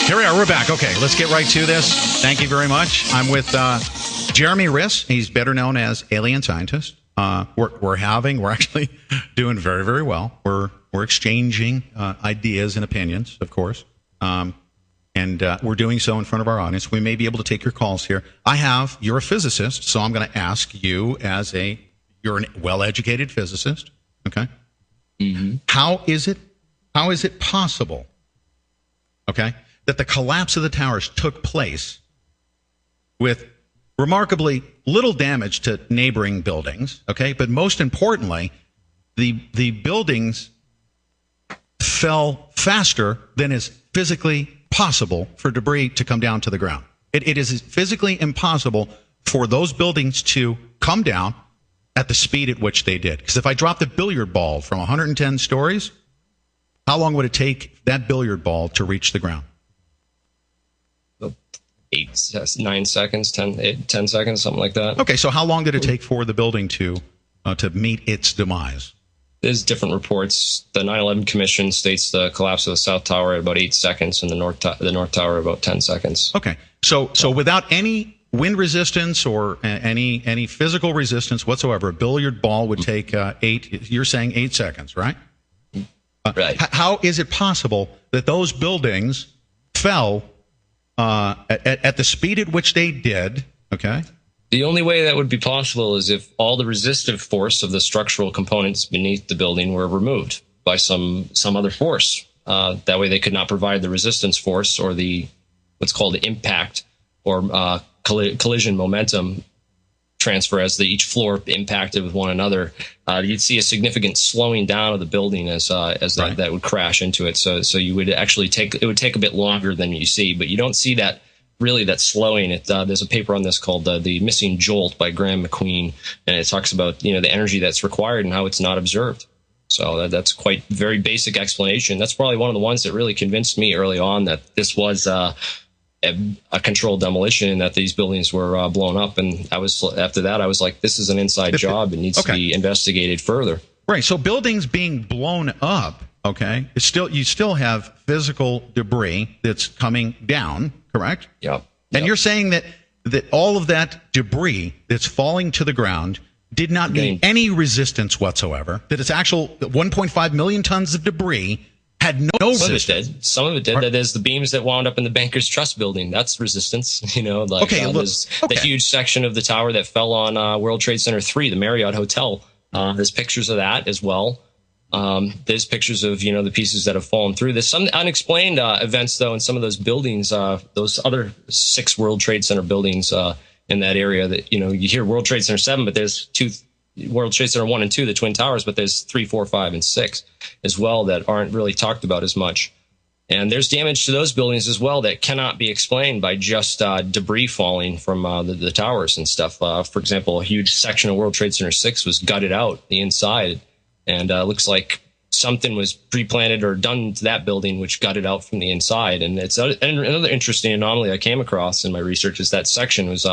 here we are. We're back. Okay, let's get right to this. Thank you very much. I'm with Jeremy Riss. He's better known as Alien Scientist. We're actually doing very, very well. We're exchanging ideas and opinions, of course, and we're doing so in front of our audience. We may be able to take your calls here. You're a physicist, so I'm going to ask you you're a well-educated physicist. Okay, mm-hmm. How is it possible? Okay, that the collapse of the towers took place with remarkably little damage to neighboring buildings. Okay, but most importantly, the buildings fell faster than is physically possible for debris to come down to the ground. It is physically impossible for those buildings to come down at the speed at which they did. Because if I dropped a billiard ball from 110 stories, how long would it take that billiard ball to reach the ground? 9 seconds, 10 seconds, something like that. Okay, so how long did it take for the building to meet its demise? There's different reports. The 9/11 Commission states the collapse of the South Tower at about 8 seconds and the North Tower about 10 seconds. Okay, so without any wind resistance or any physical resistance whatsoever, a billiard ball would take 8. You're saying 8 seconds, right? Right. How is it possible that those buildings fell at the speed at which they did? Okay. The only way that would be possible is if all the resistive force of the structural components beneath the building were removed by some other force. That way they could not provide the resistance force or the what's called the impact or collision momentum transfer as each floor impacted with one another. You'd see a significant slowing down of the building as that would crash into it. So you would actually it would take a bit longer than you see, but you don't see that slowing. There's a paper on this called The Missing Jolt by Graham McQueen, and it talks about the energy that's required and how it's not observed. So that's quite very basic explanation. That's probably one of the ones that really convinced me early on that this was a controlled demolition and that these buildings were blown up. And after that I was like, this is an inside job. It needs to be investigated further. Right. So buildings being blown up, okay, you still have physical debris that's coming down, correct? Yeah. And you're saying that all of that debris that's falling to the ground did not meet any resistance whatsoever, that its actual 1.5 million tons of debris had no resistance. Some of it did. That is the beams that wound up in the Bankers Trust building. That's resistance. The huge section of the tower that fell on World Trade Center 3, the Marriott Hotel. There's pictures of that as well. There's pictures of the pieces that have fallen through. There's some unexplained events though in some of those buildings. Those other 6 World Trade Center buildings in that area. That you hear World Trade Center 7, but there's 2. World Trade Center 1 and 2, the Twin Towers, but there's 3, 4, 5, and 6 as well that aren't really talked about as much. And there's damage to those buildings as well that cannot be explained by just debris falling from the towers and stuff. For example, a huge section of World Trade Center 6 was gutted out the inside, and looks like something was pre-planted or done to that building, which gutted out from the inside. And it's another interesting anomaly I came across in my research is that section was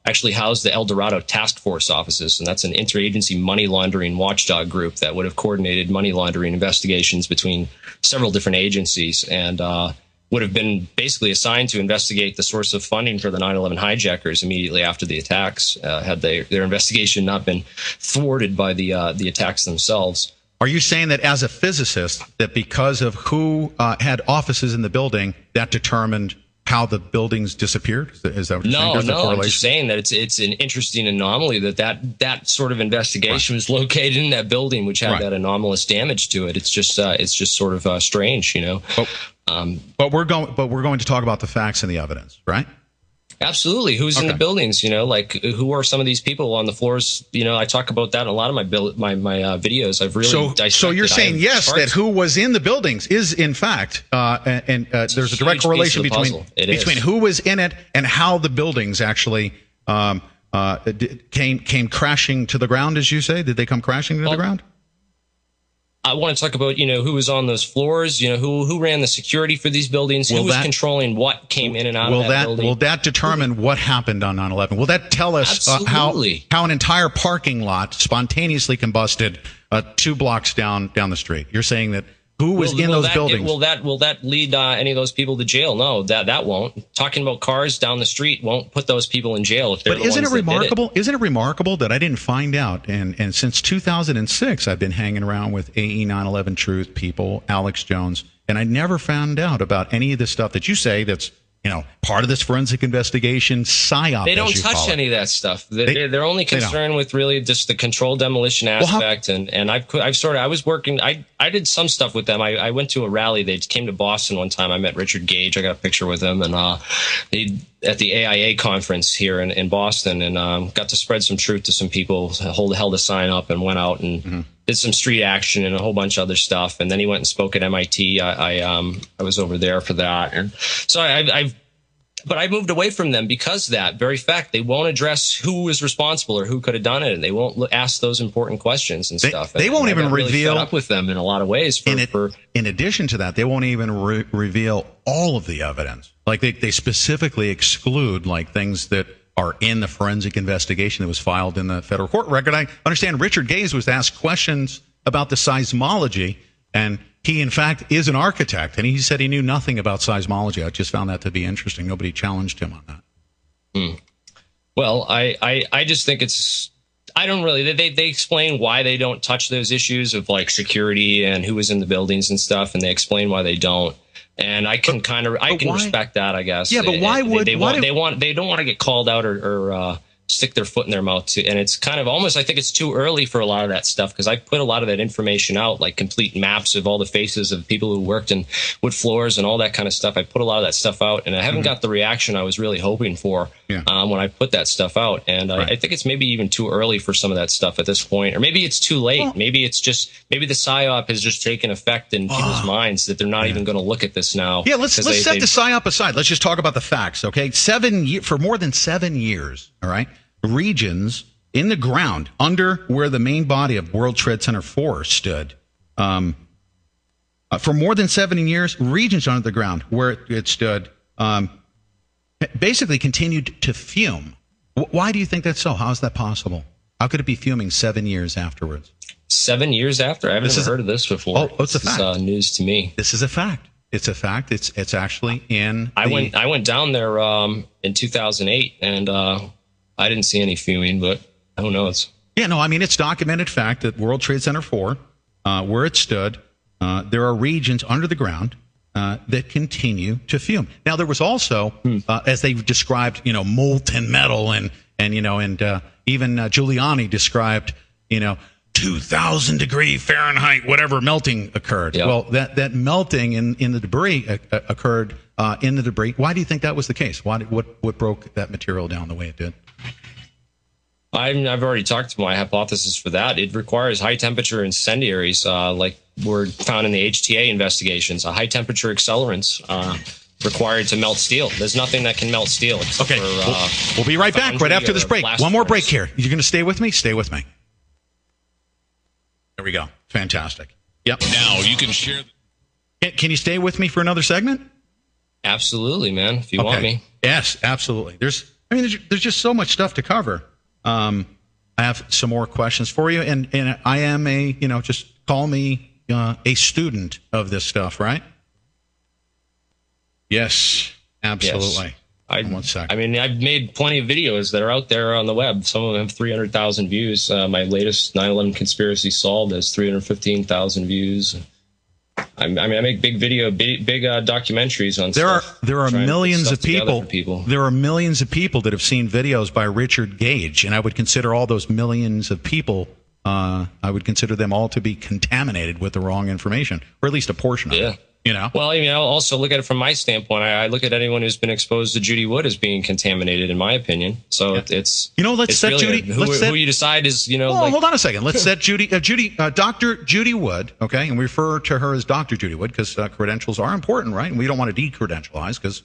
actually housed the El Dorado Task Force offices, and that's an interagency money laundering watchdog group that would have coordinated money laundering investigations between several different agencies and would have been basically assigned to investigate the source of funding for the 9/11 hijackers immediately after the attacks, had their investigation not been thwarted by the attacks themselves. Are you saying that as a physicist, that because of who had offices in the building, that determined how the buildings disappeared? Is that what you're saying? No. I'm just saying that it's an interesting anomaly that sort of investigation was located in that building, which had that anomalous damage to it. It's just sort of strange, But we're going to talk about the facts and the evidence, right? Absolutely. Who's in the buildings? Who are some of these people on the floors? I talk about that in a lot of my videos. I've really dissected. So you're saying that who was in the buildings is in fact, there's a direct correlation between who was in it and how the buildings actually came crashing to the ground, as you say. Did they come crashing to the ground? I want to talk about, who was on those floors, who ran the security for these buildings, who was controlling what came in and out of that building. Will that determine what happened on 9/11? Will that tell us how an entire parking lot spontaneously combusted 2 blocks down the street? You're saying that who was in those buildings? Will that lead any of those people to jail? No, that won't. Talking about cars down the street won't put those people in jail if they're the ones that did it. Isn't it remarkable that I didn't find out? And since 2006, I've been hanging around with AE 9/11 Truth people, Alex Jones, and I never found out about any of the stuff that you say that's part of this forensic investigation psyop. They don't touch any of that stuff. They're only concerned with really just the controlled demolition aspect. And I was working. I did some stuff with them. I went to a rally. They came to Boston one time. I met Richard Gage. I got a picture with him, and at the AIA conference here in Boston, and got to spread some truth to some people. Held a sign up and went out and did some street action and a whole bunch of other stuff. And then he went and spoke at MIT. I was over there for that, and so But I moved away from them because of that very fact. They won't address who was responsible or who could have done it, and they won't ask those important questions and stuff. They won't even reveal. Really fed up with them in a lot of ways. In addition to that, they won't even reveal all of the evidence. Like they specifically exclude things that are in the forensic investigation that was filed in the federal court record. I understand Richard Gage was asked questions about the seismology, and he, in fact, is an architect, and he said he knew nothing about seismology. I just found that to be interesting. Nobody challenged him on that. Well, I just think it's – I don't really – they explain why they don't touch those issues of, security and who was in the buildings and stuff, and they explain why they don't. And I can respect that, I guess. Yeah, but why would – they don't want to get called out or stick their foot in their mouth too. And it's kind of almost, I think it's too early for a lot of that stuff, because I put a lot of that information out, like complete maps of all the faces of people who worked in wood floors and all that kind of stuff. I put a lot of that stuff out, and I haven't got the reaction I was really hoping for when I put that stuff out. And I think it's maybe even too early for some of that stuff at this point, or maybe it's too late. Well, maybe the PSYOP has just taken effect in people's minds that they're not even going to look at this now. Yeah, let's set the PSYOP aside. Let's just talk about the facts, okay? For more than 7 years, all right? Regions in the ground under where the main body of World Trade Center 4 stood. For more than 7 years, regions under the ground where it stood basically continued to fume. Why do you think that's so? How is that possible? How could it be fuming 7 years afterwards? 7 years after? I haven't heard of this before. Oh, it's a fact. This is news to me. This is a fact. It's a fact. It's actually in. I went down there in 2008, and I didn't see any fuming, but who knows? Yeah, no, I mean, it's documented fact that World Trade Center 4, where it stood, there are regions under the ground that continue to fume. Now, there was also, as they described, molten metal, and even Giuliani described, 2,000-degree Fahrenheit, whatever melting occurred. Yep. Well, that melting in the debris occurred in the debris. Why do you think that was the case? What broke that material down the way it did? I've already talked to my hypothesis for that. It requires high-temperature incendiaries, like were found in the HTA investigations, high-temperature accelerants required to melt steel. There's nothing that can melt steel. Okay, we'll be right back right after this break. One more break here. You're going to stay with me? Stay with me. There we go. Fantastic. Yep. Now you can share. Can you stay with me for another segment? Absolutely, man. If you want me. Yes, absolutely. There's just so much stuff to cover. I have some more questions for you, and I am just call me a student of this stuff, right? Yes, absolutely. Yes. 1 second. I mean, I've made plenty of videos that are out there on the web. Some of them have 300,000 views. My latest 9/11 conspiracy solved has 315,000 views. I make big documentaries on stuff. There are millions of people. There are millions of people that have seen videos by Richard Gage, and I would consider all those millions of people. I would consider them all to be contaminated with the wrong information, or at least a portion of it. Well, I'll also look at it from my standpoint. I look at anyone who's been exposed to Judy Wood as being contaminated, in my opinion. So it's let's set really Judy. Who you decide is hold on a second. Let's set Dr. Judy Wood. Okay, and we refer to her as Dr. Judy Wood because credentials are important, right? And we don't want to decredentialize because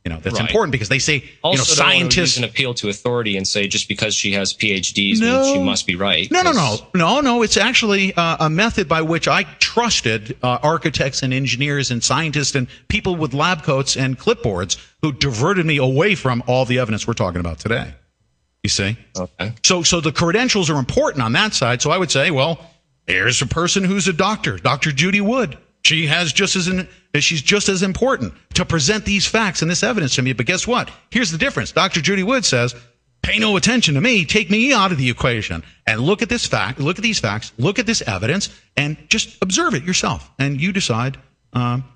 That's important because they say, also, scientists don't use an appeal to authority and say just because she has PhDs means she must be right. No. It's actually a method by which I trusted architects and engineers and scientists and people with lab coats and clipboards who diverted me away from all the evidence we're talking about today. You see? Okay. So the credentials are important on that side. So I would say, well, here's a person who's a doctor, Dr. Judy Wood. She's just as important to present these facts and this evidence to me. But guess what? Here's the difference. Dr. Judy Wood says, pay no attention to me. Take me out of the equation and look at this fact. Look at these facts. Look at this evidence and just observe it yourself. And you decide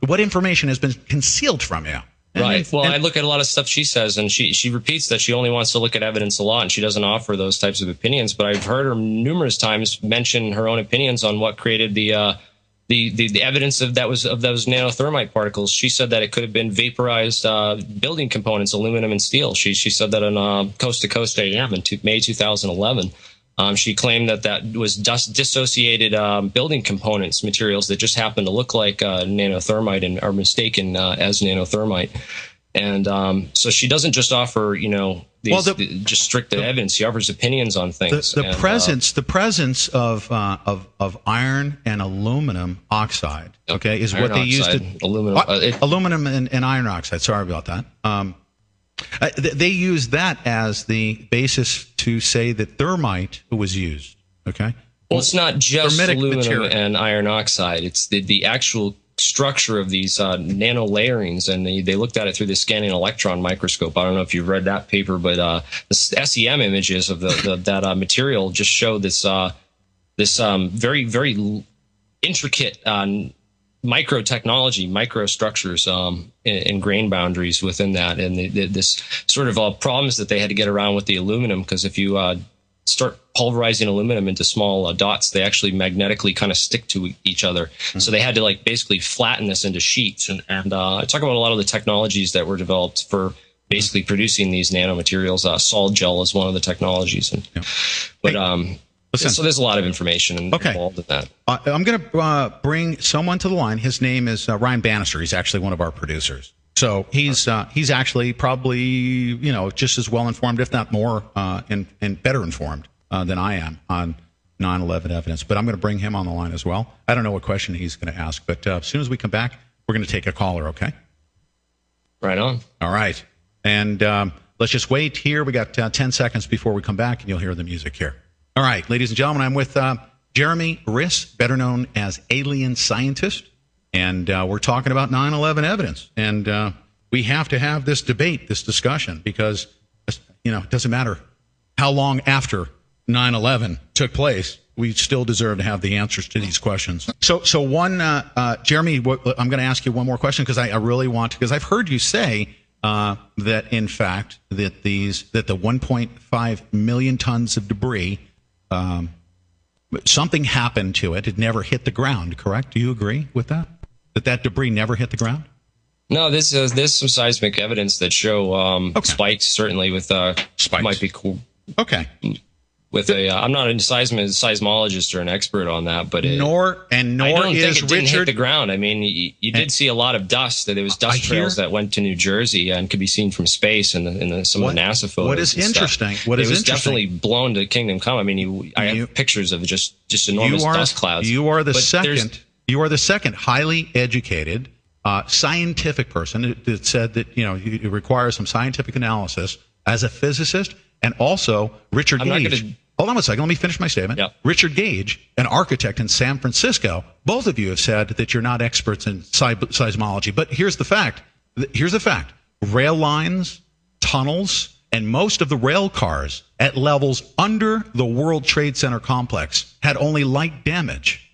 what information has been concealed from you. Right. Well, I look at a lot of stuff she says, and she repeats that she only wants to look at evidence a lot, and she doesn't offer those types of opinions. But I've heard her numerous times mention her own opinions on what created the evidence of those nanothermite particles. She said that it could have been vaporized building components, aluminum and steel. She said that on Coast to Coast AM in May 2011. She claimed that was dissociated building components, materials that just happen to look like nanothermite and are mistaken as nanothermite. And so she doesn't just offer, just strict evidence. She offers opinions on things. The presence of iron and aluminum oxide, is what they used to aluminum and iron oxide. Sorry about that. They use that as the basis to say that thermite was used. Okay. Well, it's not just aluminum and iron oxide. It's the actual structure of these nano layerings, and they looked at it through the scanning electron microscope. I don't know if you've read that paper, but the SEM images of that material just show this very, very intricate microstructures in grain boundaries within that, and this sort of problems that they had to get around with the aluminum, because if you start pulverizing aluminum into small dots, they actually magnetically kind of stick to each other. Mm-hmm. So they had to basically flatten this into sheets. And I talk about a lot of the technologies that were developed for basically producing these nanomaterials. Sol gel is one of the technologies. So there's a lot of information involved in that. I'm going to bring someone to the line. His name is Ryan Bannister. He's actually one of our producers. So he's actually probably just as well informed, if not more, and better informed than I am on 9/11 evidence. But I'm going to bring him on the line as well. I don't know what question he's going to ask, but as soon as we come back, we're going to take a caller. Okay. Right on. All right, and let's just wait here. We got 10 seconds before we come back, and you'll hear the music here. All right, ladies and gentlemen, I'm with Jeremy Riss, better known as Alien Scientist. And we're talking about 9/11 evidence. And we have to have this debate, this discussion, because, it doesn't matter how long after 9/11 took place, we still deserve to have the answers to these questions. So one, Jeremy, I'm going to ask you one more question because I really want to, because I've heard you say that, in fact, that the 1.5 million tons of debris, something happened to it. It never hit the ground, correct? Do you agree with that? That debris never hit the ground? No, there's some seismic evidence that show spikes, certainly with spikes. Might be cool. Okay. I'm not a seismologist or an expert on that, but nor I don't is think it didn't Richard hit the ground. I mean, you did see a lot of dust. There was dust trails that went to New Jersey and could be seen from space in some of the NASA photos. What is interesting? It was definitely blown to Kingdom Come. I mean, I have pictures of just enormous dust clouds. You are the second. You are the second highly educated scientific person that said that it requires some scientific analysis as a physicist, and also Richard Gage. Hold on a second. Let me finish my statement. Yep. Richard Gage, an architect in San Francisco. Both of you have said that you're not experts in seismology. But here's the fact. Rail lines, tunnels, and most of the rail cars at levels under the World Trade Center complex had only light damage,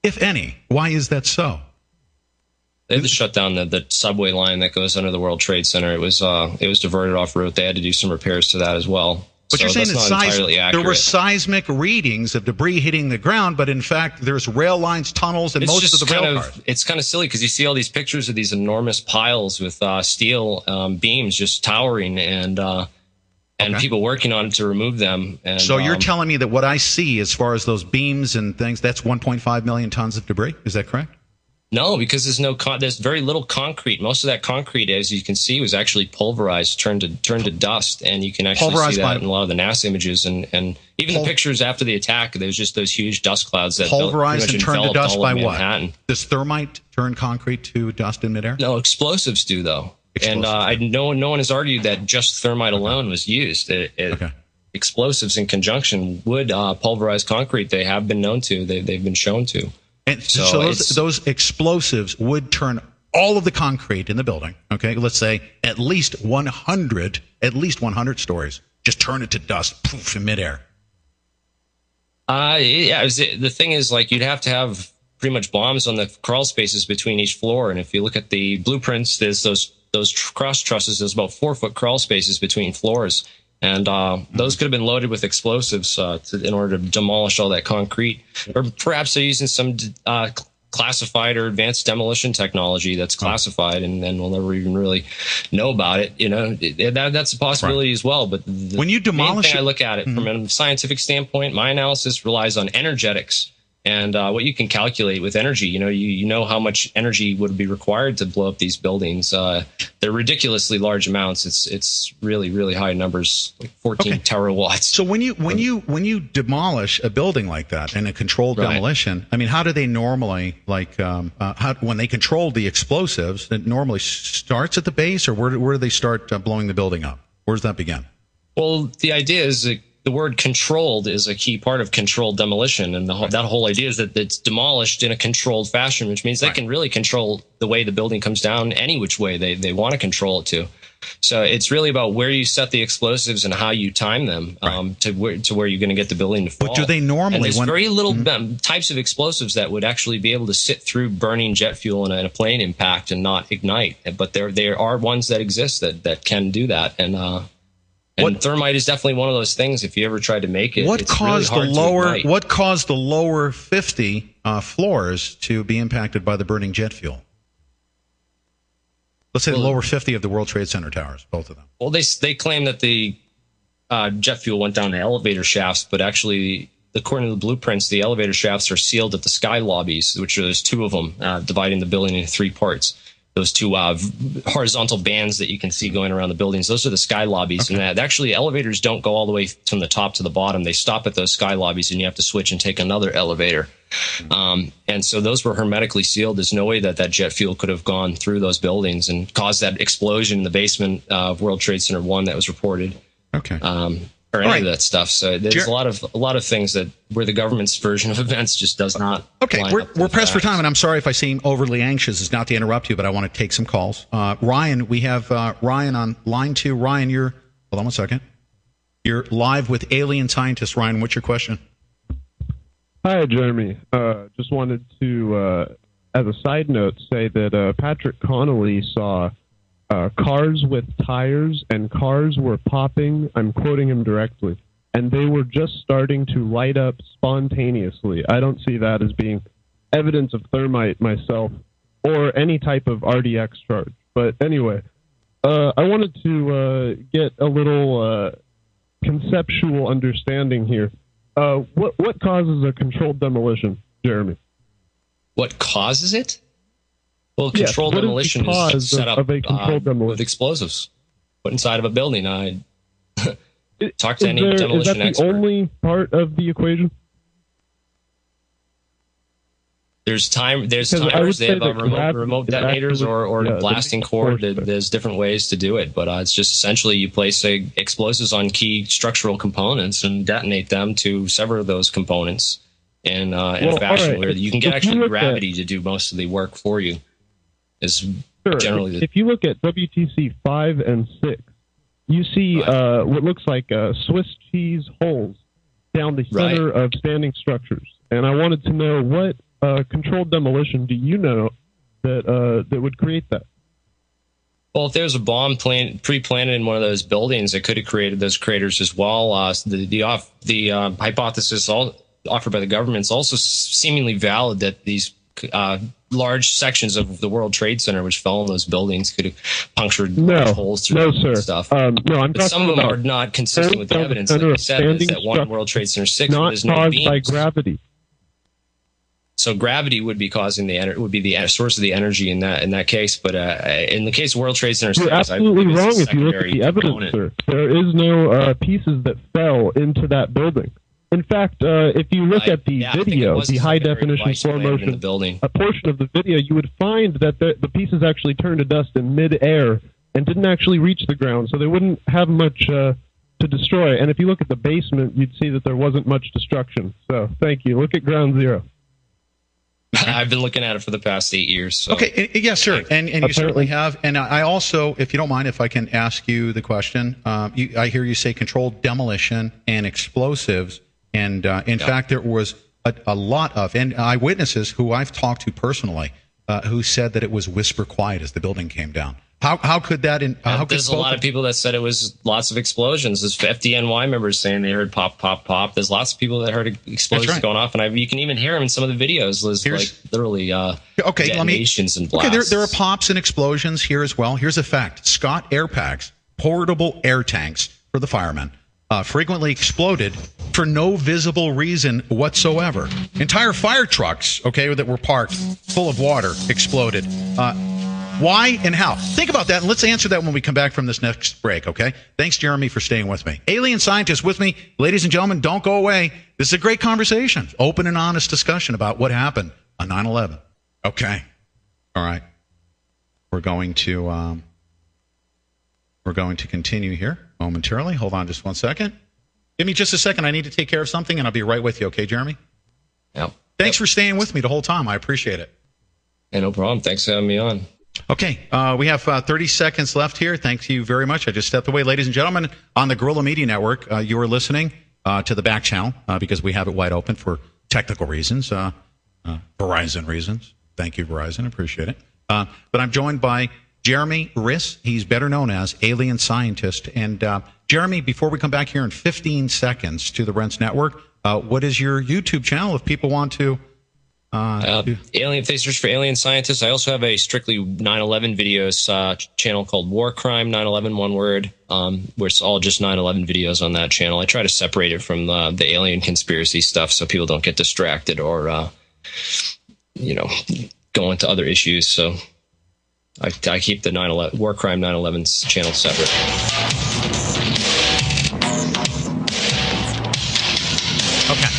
if any. Why is that so? They had to shut down the subway line that goes under the World Trade Center. It was diverted off route. They had to do some repairs to that as well. But you're saying that there were seismic readings of debris hitting the ground, but in fact there's rail lines, tunnels, and most of the rail cars. It's kind of silly because you see all these pictures of these enormous piles with steel beams just towering and people working on it to remove them. And, so you're telling me that what I see as far as those beams and things, that's 1.5 million tons of debris? Is that correct? No, because there's very little concrete. Most of that concrete, as you can see, was actually pulverized, turned to dust, and you can actually see that in a lot of the NASA images, and even the pictures after the attack. There's just those huge dust clouds that pulverized and turned to dust by Manhattan. What? Does thermite turn concrete to dust in midair? No, explosives do though. And no one has argued that just thermite alone was used. Explosives in conjunction would pulverize concrete. They have been known to. They've been shown to. And so those explosives would turn all of the concrete in the building. Okay, let's say at least 100 stories. Just turn it to dust, poof, in midair. The thing is, like, you'd have to have pretty much bombs on the crawl spaces between each floor. And if you look at the blueprints, there's those cross trusses. There's about 4-foot crawl spaces between floors. And those could have been loaded with explosives in order to demolish all that concrete. Or perhaps they're using some classified or advanced demolition technology that's classified, and then we'll never even really know about it. You know, that's a possibility as well. But when you demolish I look at it from a scientific standpoint, my analysis relies on energetics. And what you can calculate with energy, you know how much energy would be required to blow up these buildings. They're ridiculously large amounts. It's really, really high numbers, like 14 terawatts. So when you demolish a building like that in a controlled demolition, I mean, how do they normally when they control the explosives? It normally starts at the base, or where do they start blowing the building up? Where does that begin? Well, the idea is that the word controlled is a key part of controlled demolition. And that whole idea is that it's demolished in a controlled fashion, which means they can really control the way the building comes down any which way they want to control it to. So it's really about where you set the explosives and how you time them to where you're going to get the building to fall. But do they normally? And there's very little types of explosives that would actually be able to sit through burning jet fuel in a plane impact and not ignite. But there are ones that exist that can do that. And thermite is definitely one of those things. If you ever tried to make it, what caused the lower 50 floors to be impacted by the burning jet fuel? Let's say the lower 50 of the World Trade Center towers, both of them. Well, they claim that the jet fuel went down the elevator shafts, but actually, according to the blueprints, the elevator shafts are sealed at the sky lobbies, which there's 2 of them, dividing the building into 3 parts. Those 2 horizontal bands that you can see going around the buildings, those are the sky lobbies. And actually, elevators don't go all the way from the top to the bottom. They stop at those sky lobbies, and you have to switch and take another elevator. And so those were hermetically sealed. There's no way that jet fuel could have gone through those buildings and caused that explosion in the basement of World Trade Center 1 that was reported. Or any of that stuff. So there's a lot of things that where the government's version of events just does not. We're pressed for time, and I'm sorry if I seem overly anxious. It's not to interrupt you, but I want to take some calls. Ryan, we have Ryan on line 2. Ryan, hold on one second. You're live with Alien Scientist. Ryan, what's your question? Hi, Jeremy. Just wanted to, as a side note, say that Patrick Connolly saw cars with tires, and cars were popping, I'm quoting him directly, and they were just starting to light up spontaneously. I don't see that as being evidence of thermite myself, or any type of RDX charge. But anyway, I wanted to get a little conceptual understanding here. What causes a controlled demolition, Jeremy? What causes it? Well, controlled demolition is set up with explosives put inside of a building. Talk to any demolition expert. Is that the only part of the equation? There's timers. They have remote detonators or blasting cord. There's different ways to do it, but it's just essentially you place explosives on key structural components and detonate them to sever those components in a fashion where you can get actually gravity to do most of the work for you. If you look at WTC 5 and 6, you see what looks like Swiss cheese holes down the center of standing structures. And I wanted to know what controlled demolition do you know that would create that? Well, if there's a bomb pre-planted in one of those buildings, it could have created those craters as well. The hypothesis offered by the government is also seemingly valid that these large sections of the World Trade Center which fell in those buildings could have punctured large holes through stuff. But some of them are not consistent with the evidence. Like you said, is that one World Trade Center 6 not there's no caused beams. By gravity. So gravity would be causing would be the source of the energy in that case. But in the case of World Trade Center, you're absolutely wrong if you look at the evidence, sir. There is no pieces that fell into that building. In fact, if you look at the video, the high-definition slow motion, a portion of the video, you would find that the pieces actually turned to dust in mid-air and didn't actually reach the ground, so they wouldn't have much to destroy. And if you look at the basement, you'd see that there wasn't much destruction. So thank you. Look at ground zero. I've been looking at it for the past 8 years. So. Okay, yes, sir, and you certainly have. And I also, if you don't mind, if I can ask you the question, I hear you say controlled demolition and explosives, and in fact, there was a lot of eyewitnesses who I've talked to personally who said that it was whisper quiet as the building came down. How could that? There's a lot of people that said it was lots of explosions. There's FDNY members saying they heard pop, pop, pop. There's lots of people that heard explosions going off, and you can even hear them in some of the videos. There's like literally detonations and blasts. Okay, there are pops and explosions here as well. Here's a fact: Scott air packs, portable air tanks for the firemen, frequently exploded for no visible reason whatsoever. Entire fire trucks, that were parked full of water, exploded. Why and how? Think about that, and let's answer that when we come back from this next break, okay? Thanks, Jeremy, for staying with me. Alien scientist with me. Ladies and gentlemen, don't go away. This is a great conversation, open and honest discussion about what happened on 9/11. Okay. All right. We're going to continue here momentarily. Hold on just one second. Give me just a second. I need to take care of something, and I'll be right with you, okay, Jeremy? Yep. Thanks for staying with me the whole time. I appreciate it. Hey, no problem. Thanks for having me on. Okay, we have 30 seconds left here. Thank you very much. I just stepped away. Ladies and gentlemen, on the Guerrilla Media Network, you are listening to the back channel because we have it wide open for technical reasons, Verizon reasons. Thank you, Verizon. Appreciate it. But I'm joined by Jeremy Riss. He's better known as Alien Scientist. And Jeremy, before we come back here in 15 seconds to the Rents Network, what is your YouTube channel if people want to... if they search for Alien Scientist. I also have a strictly 9/11 videos channel called War Crime 9/11, one word, where it's all just 9/11 videos on that channel. I try to separate it from the alien conspiracy stuff so people don't get distracted or go into other issues. So I keep the 9/11 War Crime 9/11 channel separate. Okay.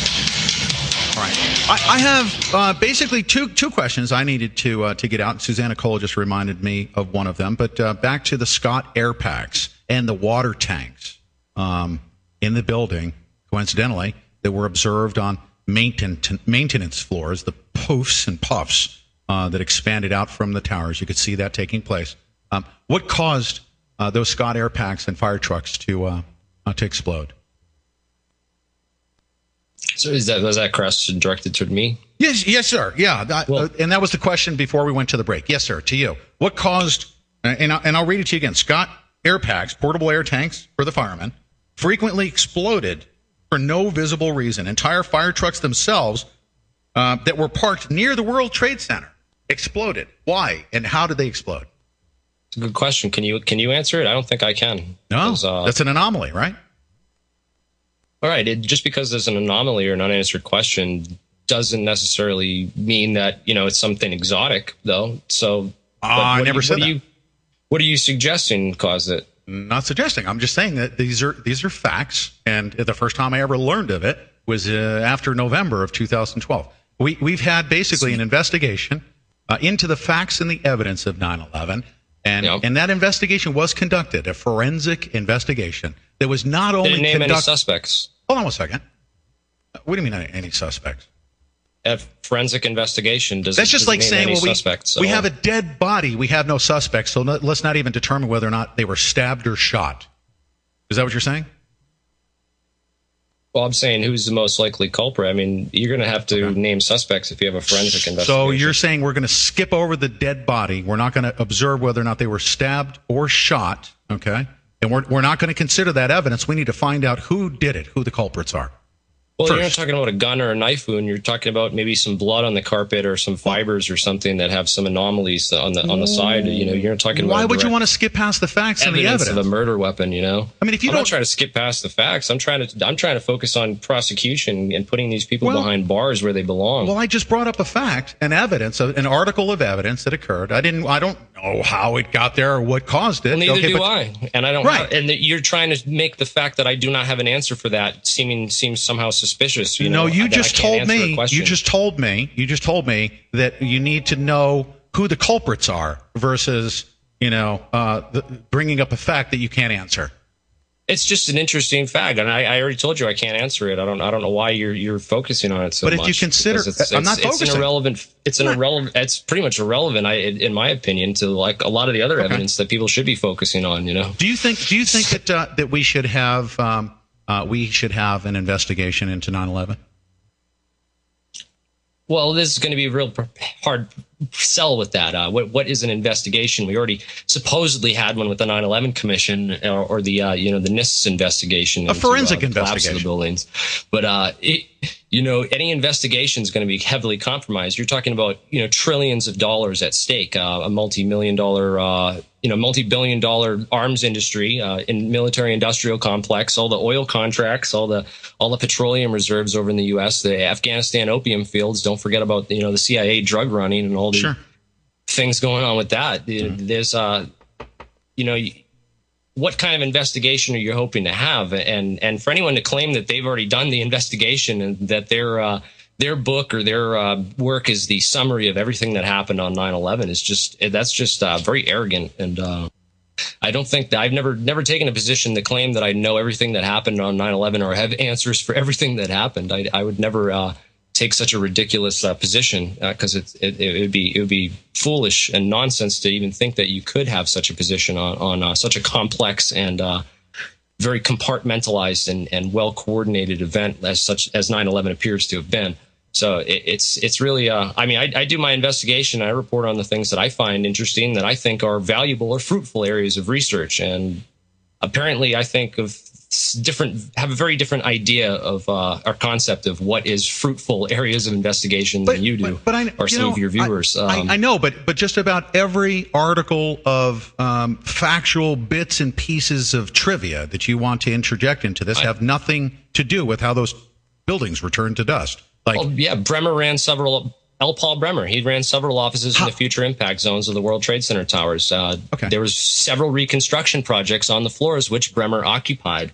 All right. I have basically two questions I needed to get out. Susanna Cole just reminded me of one of them. But back to the Scott air packs and the water tanks in the building, coincidentally, that were observed on maintenance floors, the poofs and puffs that expanded out from the towers. You could see that taking place. What caused those Scott air packs and fire trucks to explode? So was that question directed toward me? Yes, sir. Yeah, and that was the question before we went to the break. Yes, sir. To you, what caused? And I'll read it to you again. Scott air packs, portable air tanks for the firemen, frequently exploded for no visible reason. Entire fire trucks themselves that were parked near the World Trade Center exploded. Why and how did they explode? It's a good question. Can you answer it? I don't think I can. No, that's an anomaly, right? All right. Just because there's an anomaly or an unanswered question doesn't necessarily mean that it's something exotic, though. So I never said that. What are you suggesting caused it? Not suggesting. I'm just saying that these are facts, and the first time I ever learned of it was after November of 2012. We've had basically an investigation into the facts and the evidence of 9/11, and that investigation was conducted, a forensic investigation that was not only Didn't name any suspects. Hold on one second. What do you mean any suspects? A forensic investigation doesn't. That's just like saying, suspects we have a dead body, we have no suspects, so let's not even determine whether or not they were stabbed or shot. Is that what you're saying? Well, I'm saying who's the most likely culprit. I mean, you're going to have to name suspects if you have a forensic investigation. So you're saying we're going to skip over the dead body. We're not going to observe whether or not they were stabbed or shot, okay? And we're not going to consider that evidence. We need to find out who did it, who the culprits are. Well, first. you're not talking about a gun or a knife wound. You're talking about maybe some blood on the carpet or some fibers or something that have some anomalies on the side. You're not talking about. Why would you want to skip past the facts and the evidence of a murder weapon? I mean, if you I'm not trying to skip past the facts. I'm trying to focus on prosecution and putting these people behind bars where they belong. Well, I just brought up a fact, an article of evidence that occurred. I don't know how it got there or what caused it. Well, neither do I, and I don't. Right. And you're trying to make the fact that I do not have an answer for that seems somehow suspicious. No, you just told me. You just told me that you need to know who the culprits are versus bringing up a fact that you can't answer. It's just an interesting fact, and I already told you I can't answer it. I don't know why you're focusing on it so much. But if you consider, I'm not focusing. It's pretty much irrelevant, in my opinion, to like a lot of the other evidence that people should be focusing on. Do you think that we should have an investigation into 9/11? Well, this is going to be a real hard sell with that. What is an investigation? We already supposedly had one with the 9/11 Commission or the NIST investigation, a forensic into, investigation of the buildings. But any investigation is going to be heavily compromised. You're talking about trillions of dollars at stake, a multi-billion dollar arms industry in military-industrial complex, all the oil contracts, all the petroleum reserves over in the U.S., the Afghanistan opium fields. Don't forget about the CIA drug running and all the things going on with that. There's what kind of investigation are you hoping to have? And for anyone to claim that they've already done the investigation and that their book or their work is the summary of everything that happened on 9/11 that's just very arrogant. And I don't think that I've never taken a position to claim that I know everything that happened on 9/11 or have answers for everything that happened. I would never take such a ridiculous position because it would be foolish and nonsense to even think that you could have such a position on such a complex and very compartmentalized and well coordinated event as 9/11 appears to have been. So it's really I do my investigation. I report on the things that I find interesting, that I think are valuable or fruitful areas of research, and apparently I think have a very different idea of our concept of what is fruitful areas of investigation than you do, or some of your viewers. I know, but just about every article of factual bits and pieces of trivia that you want to interject into this have nothing to do with how those buildings returned to dust. Bremer ran several. L. Paul Bremer, he ran several offices in the future impact zones of the World Trade Center towers. There was several reconstruction projects on the floors which Bremer occupied.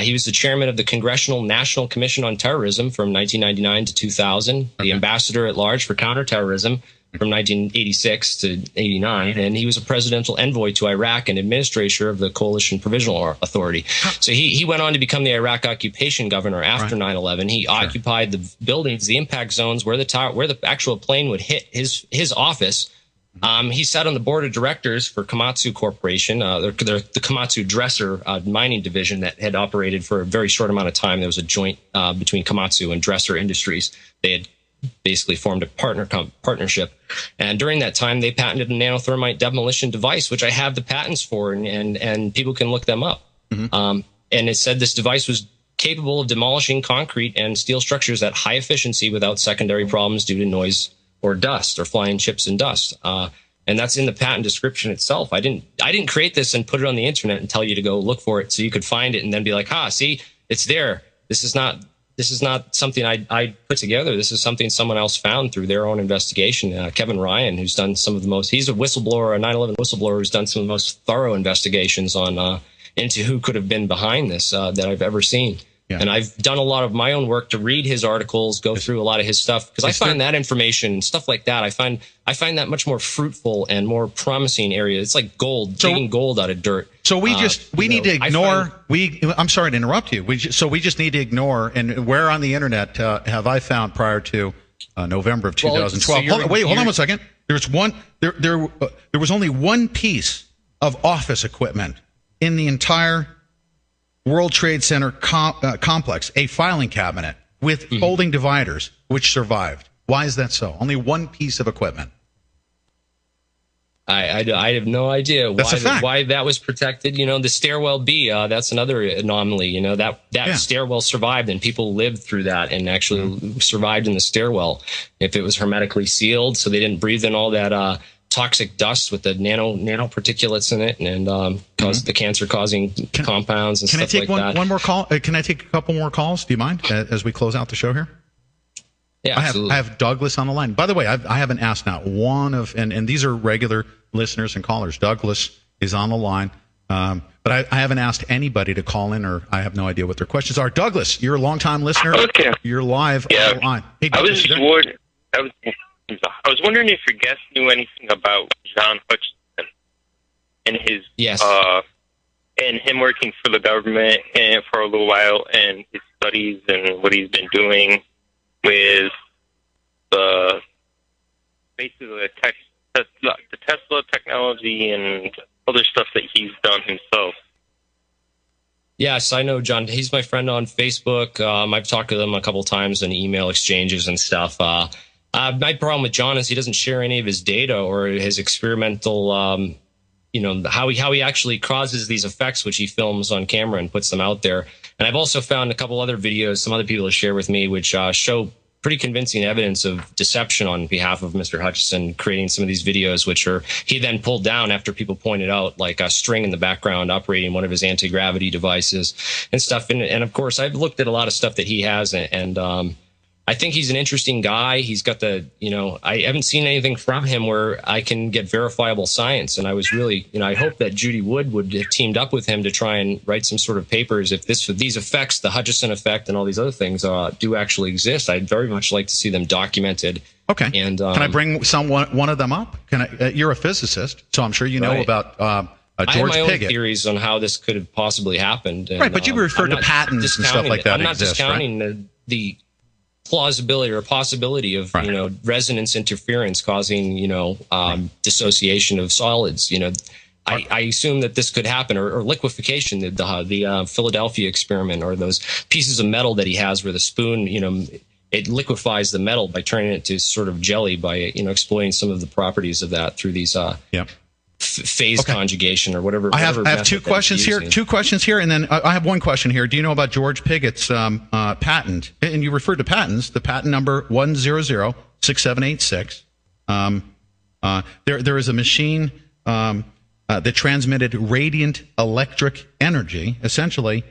He was the chairman of the Congressional National Commission on Terrorism from 1999 to 2000, the ambassador at large for counterterrorism from 1986 to 89, and he was a presidential envoy to Iraq and administrator of the Coalition Provisional Authority. So he went on to become the Iraq occupation governor after 9/11. He occupied the buildings, the impact zones where the actual plane would hit his office. He sat on the board of directors for Komatsu Corporation, the Komatsu Dresser mining division that had operated for a very short amount of time. There was a joint between Komatsu and Dresser Industries. They had basically formed a partnership. And during that time, they patented a nanothermite demolition device, which I have the patents for, and people can look them up. And it said this device was capable of demolishing concrete and steel structures at high efficiency without secondary problems due to noise or dust or flying chips and dust. And that's in the patent description itself. I didn't create this and put it on the internet and tell you to go look for it so you could find it and then be like, see, it's there. This is not something I put together. This is something someone else found through their own investigation. Kevin Ryan, who's done some of the most, he's a whistleblower, a 9/11 whistleblower who's done some of the most thorough investigations into who could have been behind this that I've ever seen. Yeah. And I've done a lot of my own work to read his articles, go through a lot of his stuff, because I find that information, stuff like that, I find that much more fruitful and more promising area. It's like gold, digging gold out of dirt. So we need to ignore. I'm sorry to interrupt you. We just need to ignore. And where on the internet have I found prior to November of 2012? Hold on 1 second. There was only one piece of office equipment in the entire World Trade Center complex, a filing cabinet with folding dividers, which survived. Why is that so? Only one piece of equipment. I have no idea why that was protected. The stairwell B, that's another anomaly. That stairwell survived, and people lived through that and actually survived in the stairwell. If it was hermetically sealed, so they didn't breathe in all that toxic dust with the nanoparticulates in it, and caused the cancer-causing compounds and stuff like that. Can I take one more call? Can I take a couple more calls? Do you mind as we close out the show here? Yeah, I have Douglas on the line. By the way, I haven't asked not one of, and these are regular listeners and callers. Douglas is on the line, but I haven't asked anybody to call in, or I have no idea what their questions are. Douglas, you're a longtime listener. Okay. You're live on the line. Hey, Douglas, I was wondering if your guest knew anything about John Hutchinson and his and him working for the government and for a little while, and his studies and what he's been doing with basically the Tesla technology and other stuff that he's done himself. Yes, I know John. He's my friend on Facebook. I've talked to him a couple times in email exchanges and stuff. My problem with John is he doesn't share any of his data or his experimental, how he actually causes these effects, which he films on camera and puts them out there. And I've also found a couple other videos some other people have shared with me, which show pretty convincing evidence of deception on behalf of Mr. Hutchinson, creating some of these videos, which he then pulled down after people pointed out, like a string in the background operating one of his anti-gravity devices and stuff. And of course, I've looked at a lot of stuff that he has, and I think he's an interesting guy. He's got I haven't seen anything from him where I can get verifiable science. And I was really, I hope that Judy Wood would have teamed up with him to try and write some sort of papers. If these effects, the Hutchinson effect and all these other things do actually exist, I'd very much like to see them documented. Okay. And can I bring one of them up? You're a physicist, so I'm sure you know about George I have my Pigott. own theories on how this could have possibly happened. And, right, but you referred to patents and stuff like that. I'm not discounting the plausibility or possibility of resonance interference causing dissociation of solids. I assume that this could happen, or liquefaction, the Philadelphia experiment, or those pieces of metal that he has where the spoon it liquefies the metal by turning it to sort of jelly by exploiting some of the properties of that through these phase conjugation or whatever. I have two questions here. And then I have one question here. Do you know about George Pigott's patent? And you referred to patents. The patent number 1006786. There is a machine that transmitted radiant electric energy. Essentially,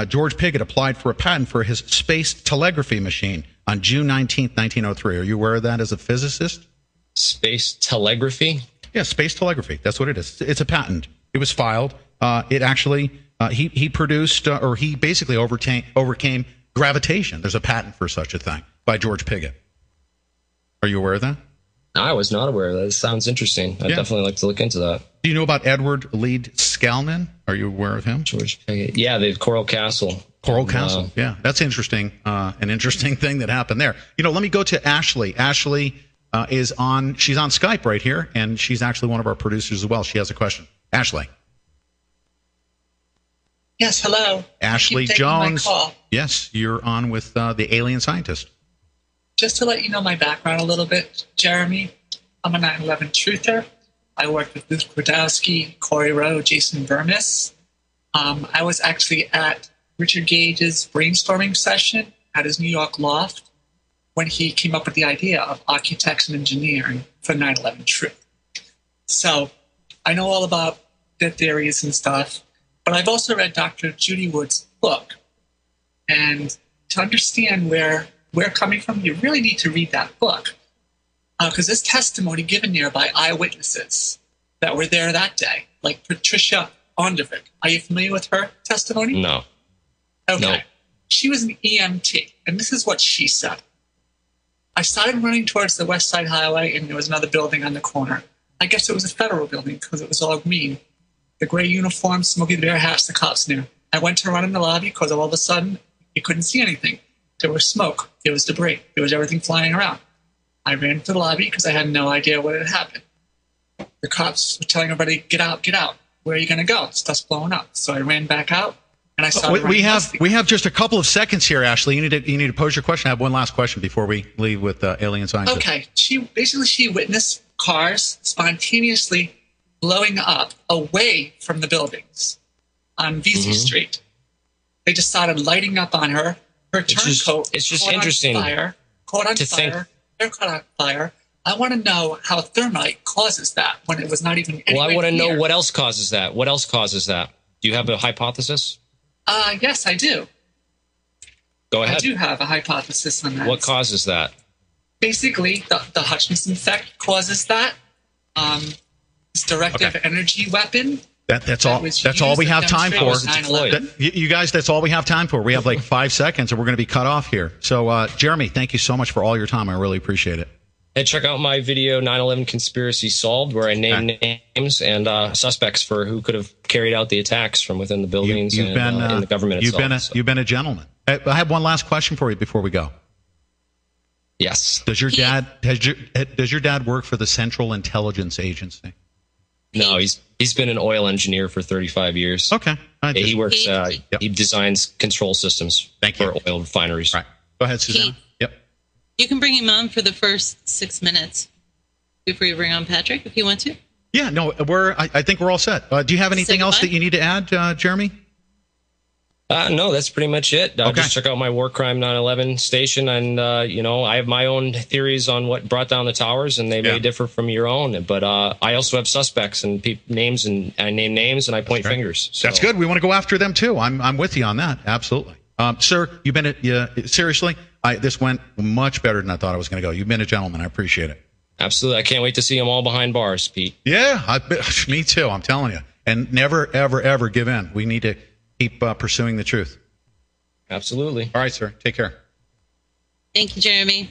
George Pigott applied for a patent for his space telegraphy machine on June 19th, 1903. Are you aware of that as a physicist? Space telegraphy? Yeah, space telegraphy. That's what it is. It's a patent. It was filed. It actually, he produced, or he basically overcame gravitation. There's a patent for such a thing by George Pigott. Are you aware of that? I was not aware of that. It sounds interesting. I'd definitely like to look into that. Do you know about Edward Lead Skalnin? Are you aware of him? George Pigott. Yeah, the Coral Castle. Coral Castle. Yeah, that's interesting. An interesting thing that happened there. Let me go to Ashley. Ashley she's on Skype right here, and she's actually one of our producers as well. She has a question. Ashley. Yes, hello. Ashley Jones. Yes, you're on with the alien scientist. Just to let you know my background a little bit, Jeremy, I'm a 9/11 truther. I worked with Luke Brodowski, Corey Rowe, Jason Vermis. I was actually at Richard Gage's brainstorming session at his New York loft when he came up with the idea of architects and engineering for 9/11 truth. So I know all about their theories and stuff, but I've also read Dr. Judy Wood's book. And to understand where we're coming from, you really need to read that book. Because there's testimony given there by eyewitnesses that were there that day, like Patricia Ondervik. Are you familiar with her testimony? No. Okay. No. She was an EMT, and this is what she said. I started running towards the West Side Highway, and there was another building on the corner. I guess it was a federal building because it was all green. The gray uniforms, Smokey the Bear hats, the cops knew. I went to run in the lobby because all of a sudden, you couldn't see anything. There was smoke. There was debris. There was everything flying around. I ran to the lobby because I had no idea what had happened. The cops were telling everybody, get out, get out. Where are you going to go? Stuff's blowing up. So I ran back out, and I started we have just a couple of seconds here, Ashley. You need to pose your question. I have one last question before we leave with alien scientists. Okay. She witnessed cars spontaneously blowing up away from the buildings on Vesey Street. They just started lighting up on her. Her turncoat it's just interesting caught on fire, hair caught on fire. I want to know how thermite causes that when it was not even anywhere. Well, I want to know what else causes that. What else causes that? Do you have a hypothesis? Yes, I do. Go ahead. I do have a hypothesis on that. What causes that? Basically, the Hutchinson effect causes that. This directive energy weapon. That's all. That's all we have time for. You guys, that's all we have time for. We have like 5 seconds, and we're going to be cut off here. So, Jeremy, thank you so much for all your time. I really appreciate it. And check out my video, 9/11 Conspiracy Solved, where I name names and suspects for who could have carried out the attacks from within the buildings and in the government itself. You've been a gentleman. I have one last question for you before we go. Yes. Does your dad work for the Central Intelligence Agency? No, he's been an oil engineer for 35 years. Okay. He works. He designs control systems for oil refineries. Right. Go ahead, Susanna. Yep. You can bring him on for the first 6 minutes before you bring on Patrick, if you want to. Yeah. No, I think we're all set. Do you have anything else that you need to add, Jeremy? No, that's pretty much it. Just check out my War Crime 9/11 station, and I have my own theories on what brought down the towers, and they may differ from your own. But I also have suspects and names, and I name names and I point fingers. So. That's good. We want to go after them too. I'm with you on that. Absolutely, sir. You've been seriously. This went much better than I thought it was going to go. You've been a gentleman. I appreciate it. Absolutely. I can't wait to see them all behind bars, Pete. Yeah, me too. I'm telling you. And never, ever, ever give in. We need to keep pursuing the truth. Absolutely. All right, sir. Take care. Thank you, Jeremy.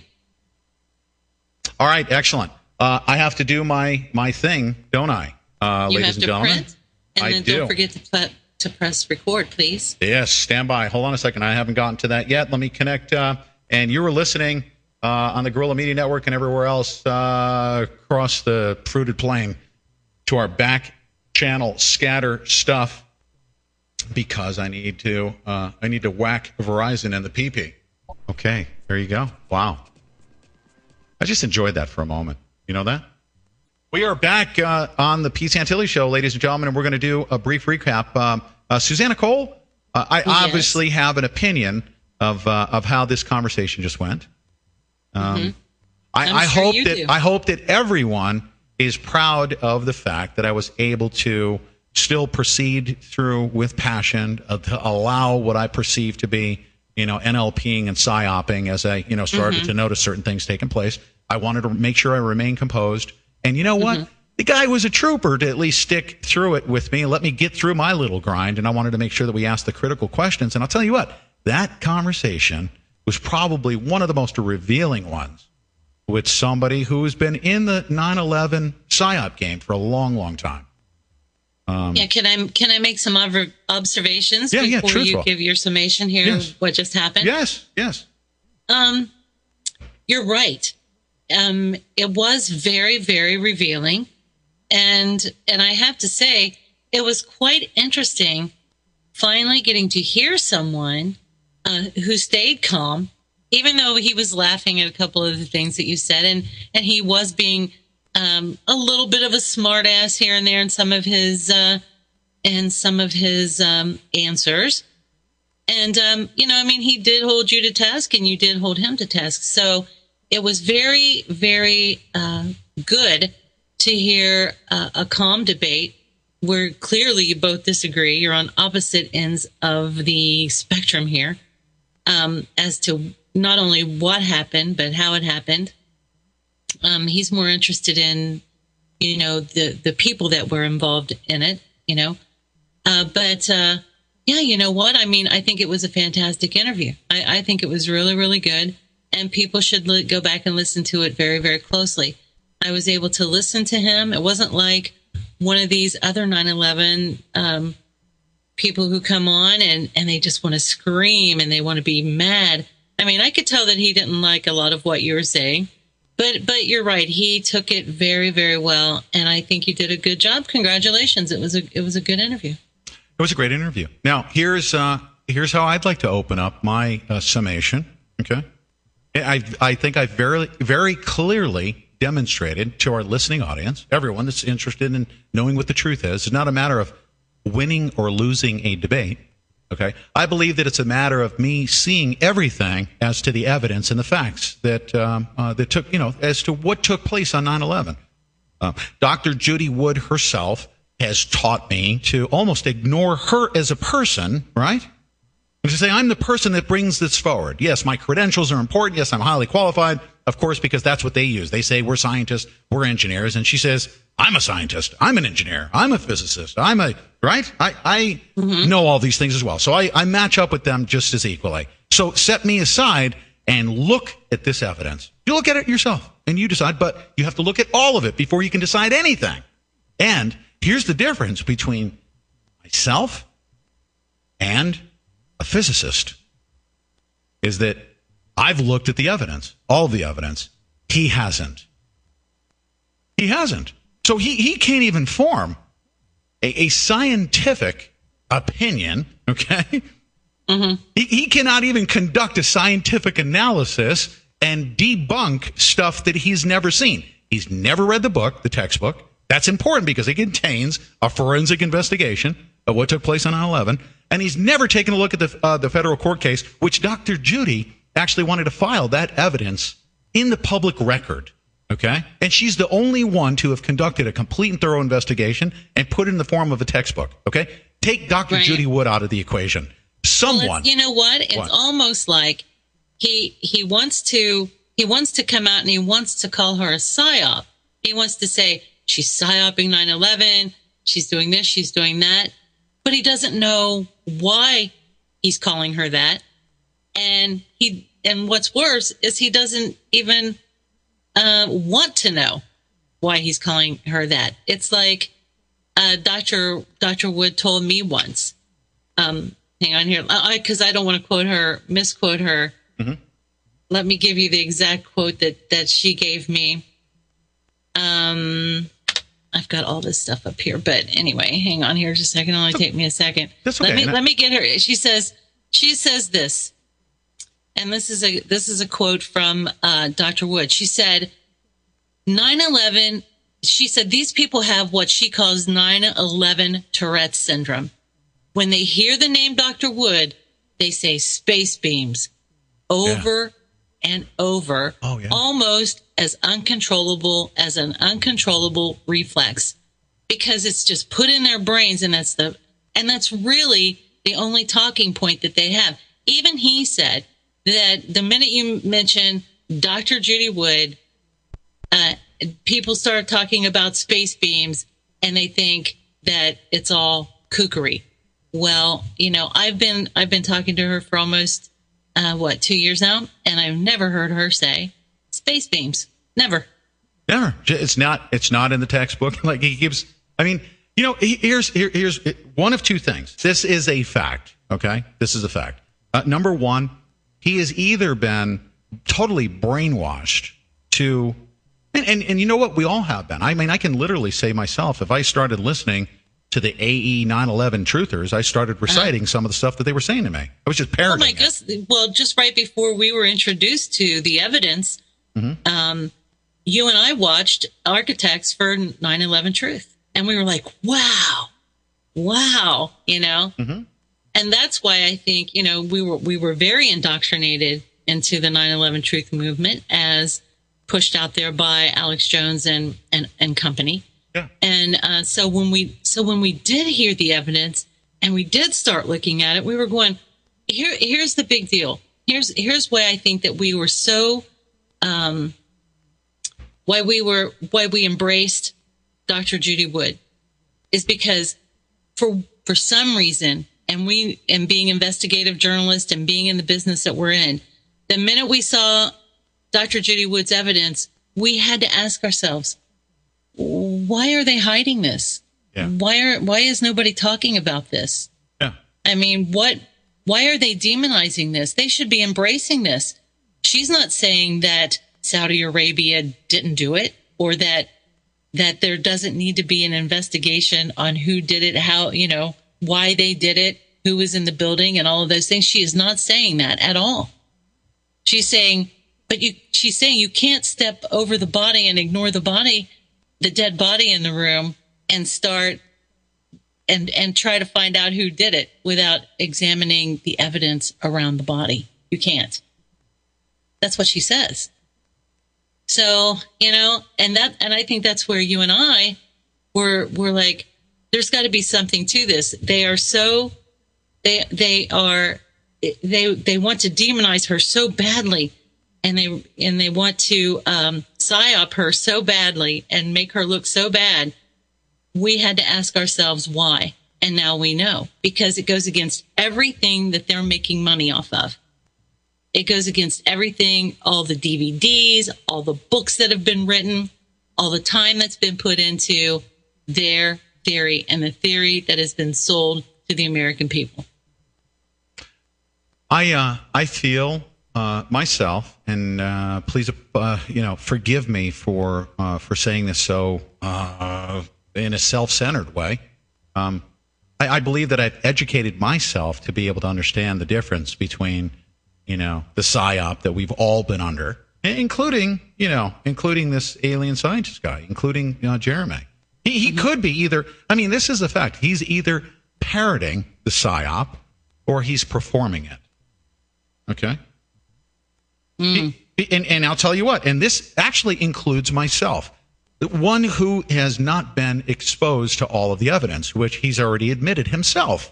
All right. Excellent. I have to do my thing, don't I, ladies and gentlemen? Print, and then don't forget to press record, please. Yes. Stand by. Hold on a second. I haven't gotten to that yet. Let me connect. And you were listening on the Guerrilla Media Network and everywhere else across the fruited plain to our back channel scatter stuff. Because I need to whack Verizon and the PP. Okay, there you go. Wow. I just enjoyed that for a moment. You know that? We are back on the Pete Santilli Show, ladies and gentlemen, and we're going to do a brief recap. Susanna Cole, I obviously have an opinion of how this conversation just went. I hope that everyone is proud of the fact that I was able to still proceed through with passion to allow what I perceive to be, NLPing and psyoping as I, started to notice certain things taking place. I wanted to make sure I remained composed. And you know what? The guy was a trooper to at least stick through it with me and let me get through my little grind. And I wanted to make sure that we asked the critical questions. And I'll tell you what, that conversation was probably one of the most revealing ones with somebody who has been in the 9/11 psyop game for a long, long time. Can I make some observations before you give your summation here of what just happened? Yes. You're right. It was very, very revealing, and I have to say it was quite interesting finally getting to hear someone who stayed calm, even though he was laughing at a couple of the things that you said, and he was being a little bit of a smart ass here and there in some of his answers. And, he did hold you to task and you did hold him to task. So it was very, very good to hear a calm debate where clearly you both disagree. You're on opposite ends of the spectrum here as to not only what happened, but how it happened. He's more interested in, the people that were involved in it, But you know what? I think it was a fantastic interview. I think it was really, really good. And people should go back and listen to it very, very closely. I was able to listen to him. It wasn't like one of these other 9/11 people who come on and they just want to scream and they want to be mad. I could tell that he didn't like a lot of what you were saying. But you're right. He took it very, very well, and I think you did a good job. Congratulations! It was a good interview. It was a great interview. Now here's how I'd like to open up my summation. Okay, I think I very, very clearly demonstrated to our listening audience, everyone that's interested in knowing what the truth is. It's not a matter of winning or losing a debate. Okay, I believe that it's a matter of me seeing everything as to the evidence and the facts that that took, as to what took place on 9/11. Dr. Judy Wood herself has taught me to almost ignore her as a person, right? And to say, I'm the person that brings this forward. Yes, my credentials are important. Yes, I'm highly qualified, of course, because that's what they use. They say we're scientists, we're engineers, and she says, I'm a scientist, I'm an engineer, I'm a physicist, right? I know all these things as well. So I match up with them just as equally. So set me aside and look at this evidence. You look at it yourself and you decide, but you have to look at all of it before you can decide anything. And here's the difference between myself and a physicist is that I've looked at the evidence, all of the evidence. He hasn't. He hasn't. So he can't even form a scientific opinion, okay? Mm-hmm. He cannot even conduct a scientific analysis and debunk stuff that he's never seen. He's never read the book, the textbook. That's important because it contains a forensic investigation of what took place on 9/11. And he's never taken a look at the federal court case, which Dr. Judy actually wanted to file that evidence in the public record. Okay? And she's the only one to have conducted a complete and thorough investigation and put it in the form of a textbook. Okay? Take Dr. Right. Judy Wood out of the equation. Someone. Well, you know what? It's almost like he wants to come out and he wants to call her a psyop. He wants to say she's psyoping 9/11. She's doing this. She's doing that. But he doesn't know why he's calling her that. And what's worse is he doesn't even want to know why he's calling her that. It's like Dr. Wood told me once. Hang on here, because I don't want to misquote her. Mm-hmm. Let me give you the exact quote that she gave me. I've got all this stuff up here, but anyway, hang on here just a second. It'll only take me a second. That's okay. Let me get her. She says this, and this is a quote from Dr. Wood. She said, 9/11. She said these people have what she calls 9/11 Tourette's syndrome. When they hear the name Dr. Wood, they say space beams over and over, almost as uncontrollable as an uncontrollable reflex, because it's just put in their brains, and that's really the only talking point that they have. Even he said that the minute you mention Dr. Judy Wood, people start talking about space beams, and they think that it's all kookery. Well, I've been talking to her for almost 2 years now, and I've never heard her say space beams. Never. It's not in the textbook. Like he gives. I mean, here's one of two things. This is a fact. Okay, this is a fact. Number one, he has either been totally brainwashed to, and you know what, we all have been. I mean, I can literally say myself, if I started listening to the AE 9/11 truthers, I started reciting some of the stuff that they were saying to me. I was just parroting. Oh my goodness! Well, just right before we were introduced to the evidence, you and I watched Architects for 9/11 Truth, and we were like, "Wow, Mm-hmm. And that's why I think we were very indoctrinated into the 9/11 Truth movement as pushed out there by Alex Jones and company. Yeah. And so when we did hear the evidence and we did start looking at it, we were going, here's the big deal. Here's why I think that we were so why we embraced Dr. Judy Wood is because for some reason, and being investigative journalists and being in the business that we're in, the minute we saw Dr. Judy Wood's evidence, we had to ask ourselves, why are they hiding this? Yeah. Why is nobody talking about this? Yeah. I mean, why are they demonizing this? They should be embracing this. She's not saying that Saudi Arabia didn't do it, or that there doesn't need to be an investigation on who did it, how, why they did it, who was in the building, and all of those things. She is not saying that at all. She's saying, But she's saying you can't step over the body and ignore the body, the dead body in the room, and start and try to find out who did it without examining the evidence around the body. You can't. That's what she says. So, and I think that's where you and I were like, there's got to be something to this. They are so, they want to demonize her so badly, and they want to psyop her so badly and make her look so bad. We had to ask ourselves why, and now we know, because it goes against everything that they're making money off of. It goes against everything, all the DVDs, all the books that have been written, all the time that's been put into their theory and the theory that has been sold to the American people. I feel myself, and please, forgive me for saying this so in a self-centered way. I believe that I've educated myself to be able to understand the difference between, the psyop that we've all been under, including this alien scientist guy, including Jeremy. He could be either. I mean, this is the fact. He's either parroting the psyop or he's performing it. Okay. And I'll tell you what. And this actually includes myself, one who has not been exposed to all of the evidence, which he's already admitted himself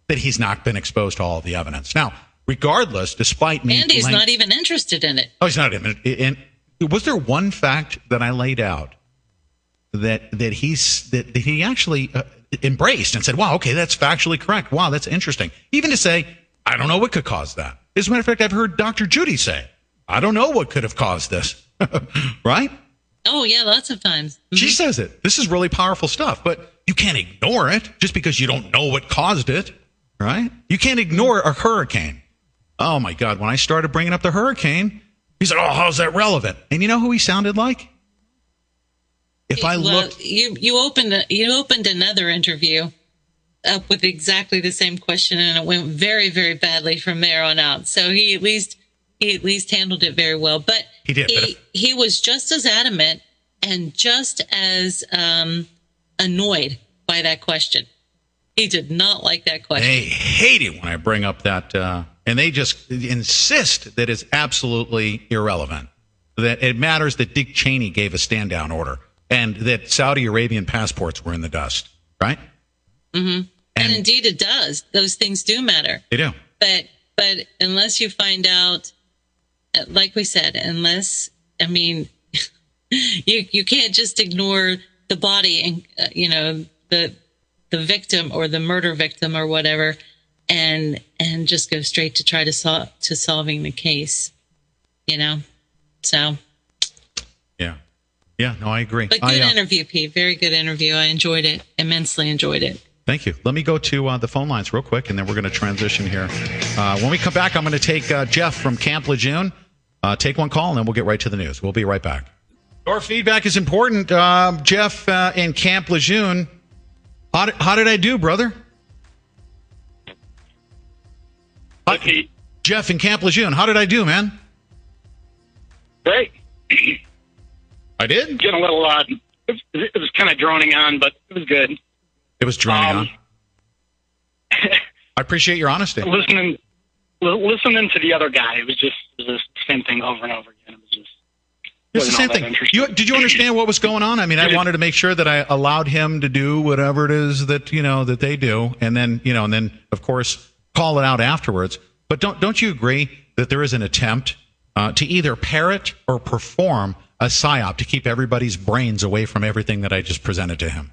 that he's not been exposed to all of the evidence. Now, regardless, despite me, and he's not even interested in it. Oh, he's not even. And was there one fact that I laid out that he actually embraced and said, "Wow, okay, that's factually correct. Wow, that's interesting." Even to say, "I don't know what could cause that." As a matter of fact, I've heard Dr. Judy say, "I don't know what could have caused this." Right? Oh yeah, lots of times. Mm-hmm. She says it. This is really powerful stuff, but you can't ignore it just because you don't know what caused it. Right? You can't ignore a hurricane. Oh my God! When I started bringing up the hurricane, he said, "Oh, how's that relevant?" And you know who he sounded like? If I looked, you opened another interview up with exactly the same question, and it went very, very badly from there on out. So he at least handled it very well. But he did. He was just as adamant and just as annoyed by that question. He did not like that question. They hate it when I bring up that, and they just insist that it's absolutely irrelevant. That it matters that Dick Cheney gave a stand-down order, and that Saudi Arabian passports were in the dust, right? Mm-hmm. And indeed it does. Those things do matter. They do. But unless you find out, like we said, you can't just ignore the body and, the victim or the murder victim or whatever, and just go straight to try to solving the case, so. Yeah, no, I agree. But good interview, Pete. Very good interview. I enjoyed it. Immensely enjoyed it. Thank you. Let me go to the phone lines real quick, and then we're going to transition here. When we come back, I'm going to take Jeff from Camp Lejeune. Take one call, and then we'll get right to the news. We'll be right back. Your feedback is important. Jeff in Camp Lejeune, how did I do, brother? Okay. Jeff in Camp Lejeune, how did I do, man? Great. I did? Getting a little it was kind of droning on, but it was good. It was droning on? I appreciate your honesty. Listening to the other guy, it was just the same thing over and over again. It was just... It's the same thing. Did you understand what was going on? I mean, I wanted to make sure that I allowed him to do whatever it is that, that they do. And then, of course, call it out afterwards. But don't you agree that there is an attempt to either parrot or perform a psyop to keep everybody's brains away from everything that I just presented to him?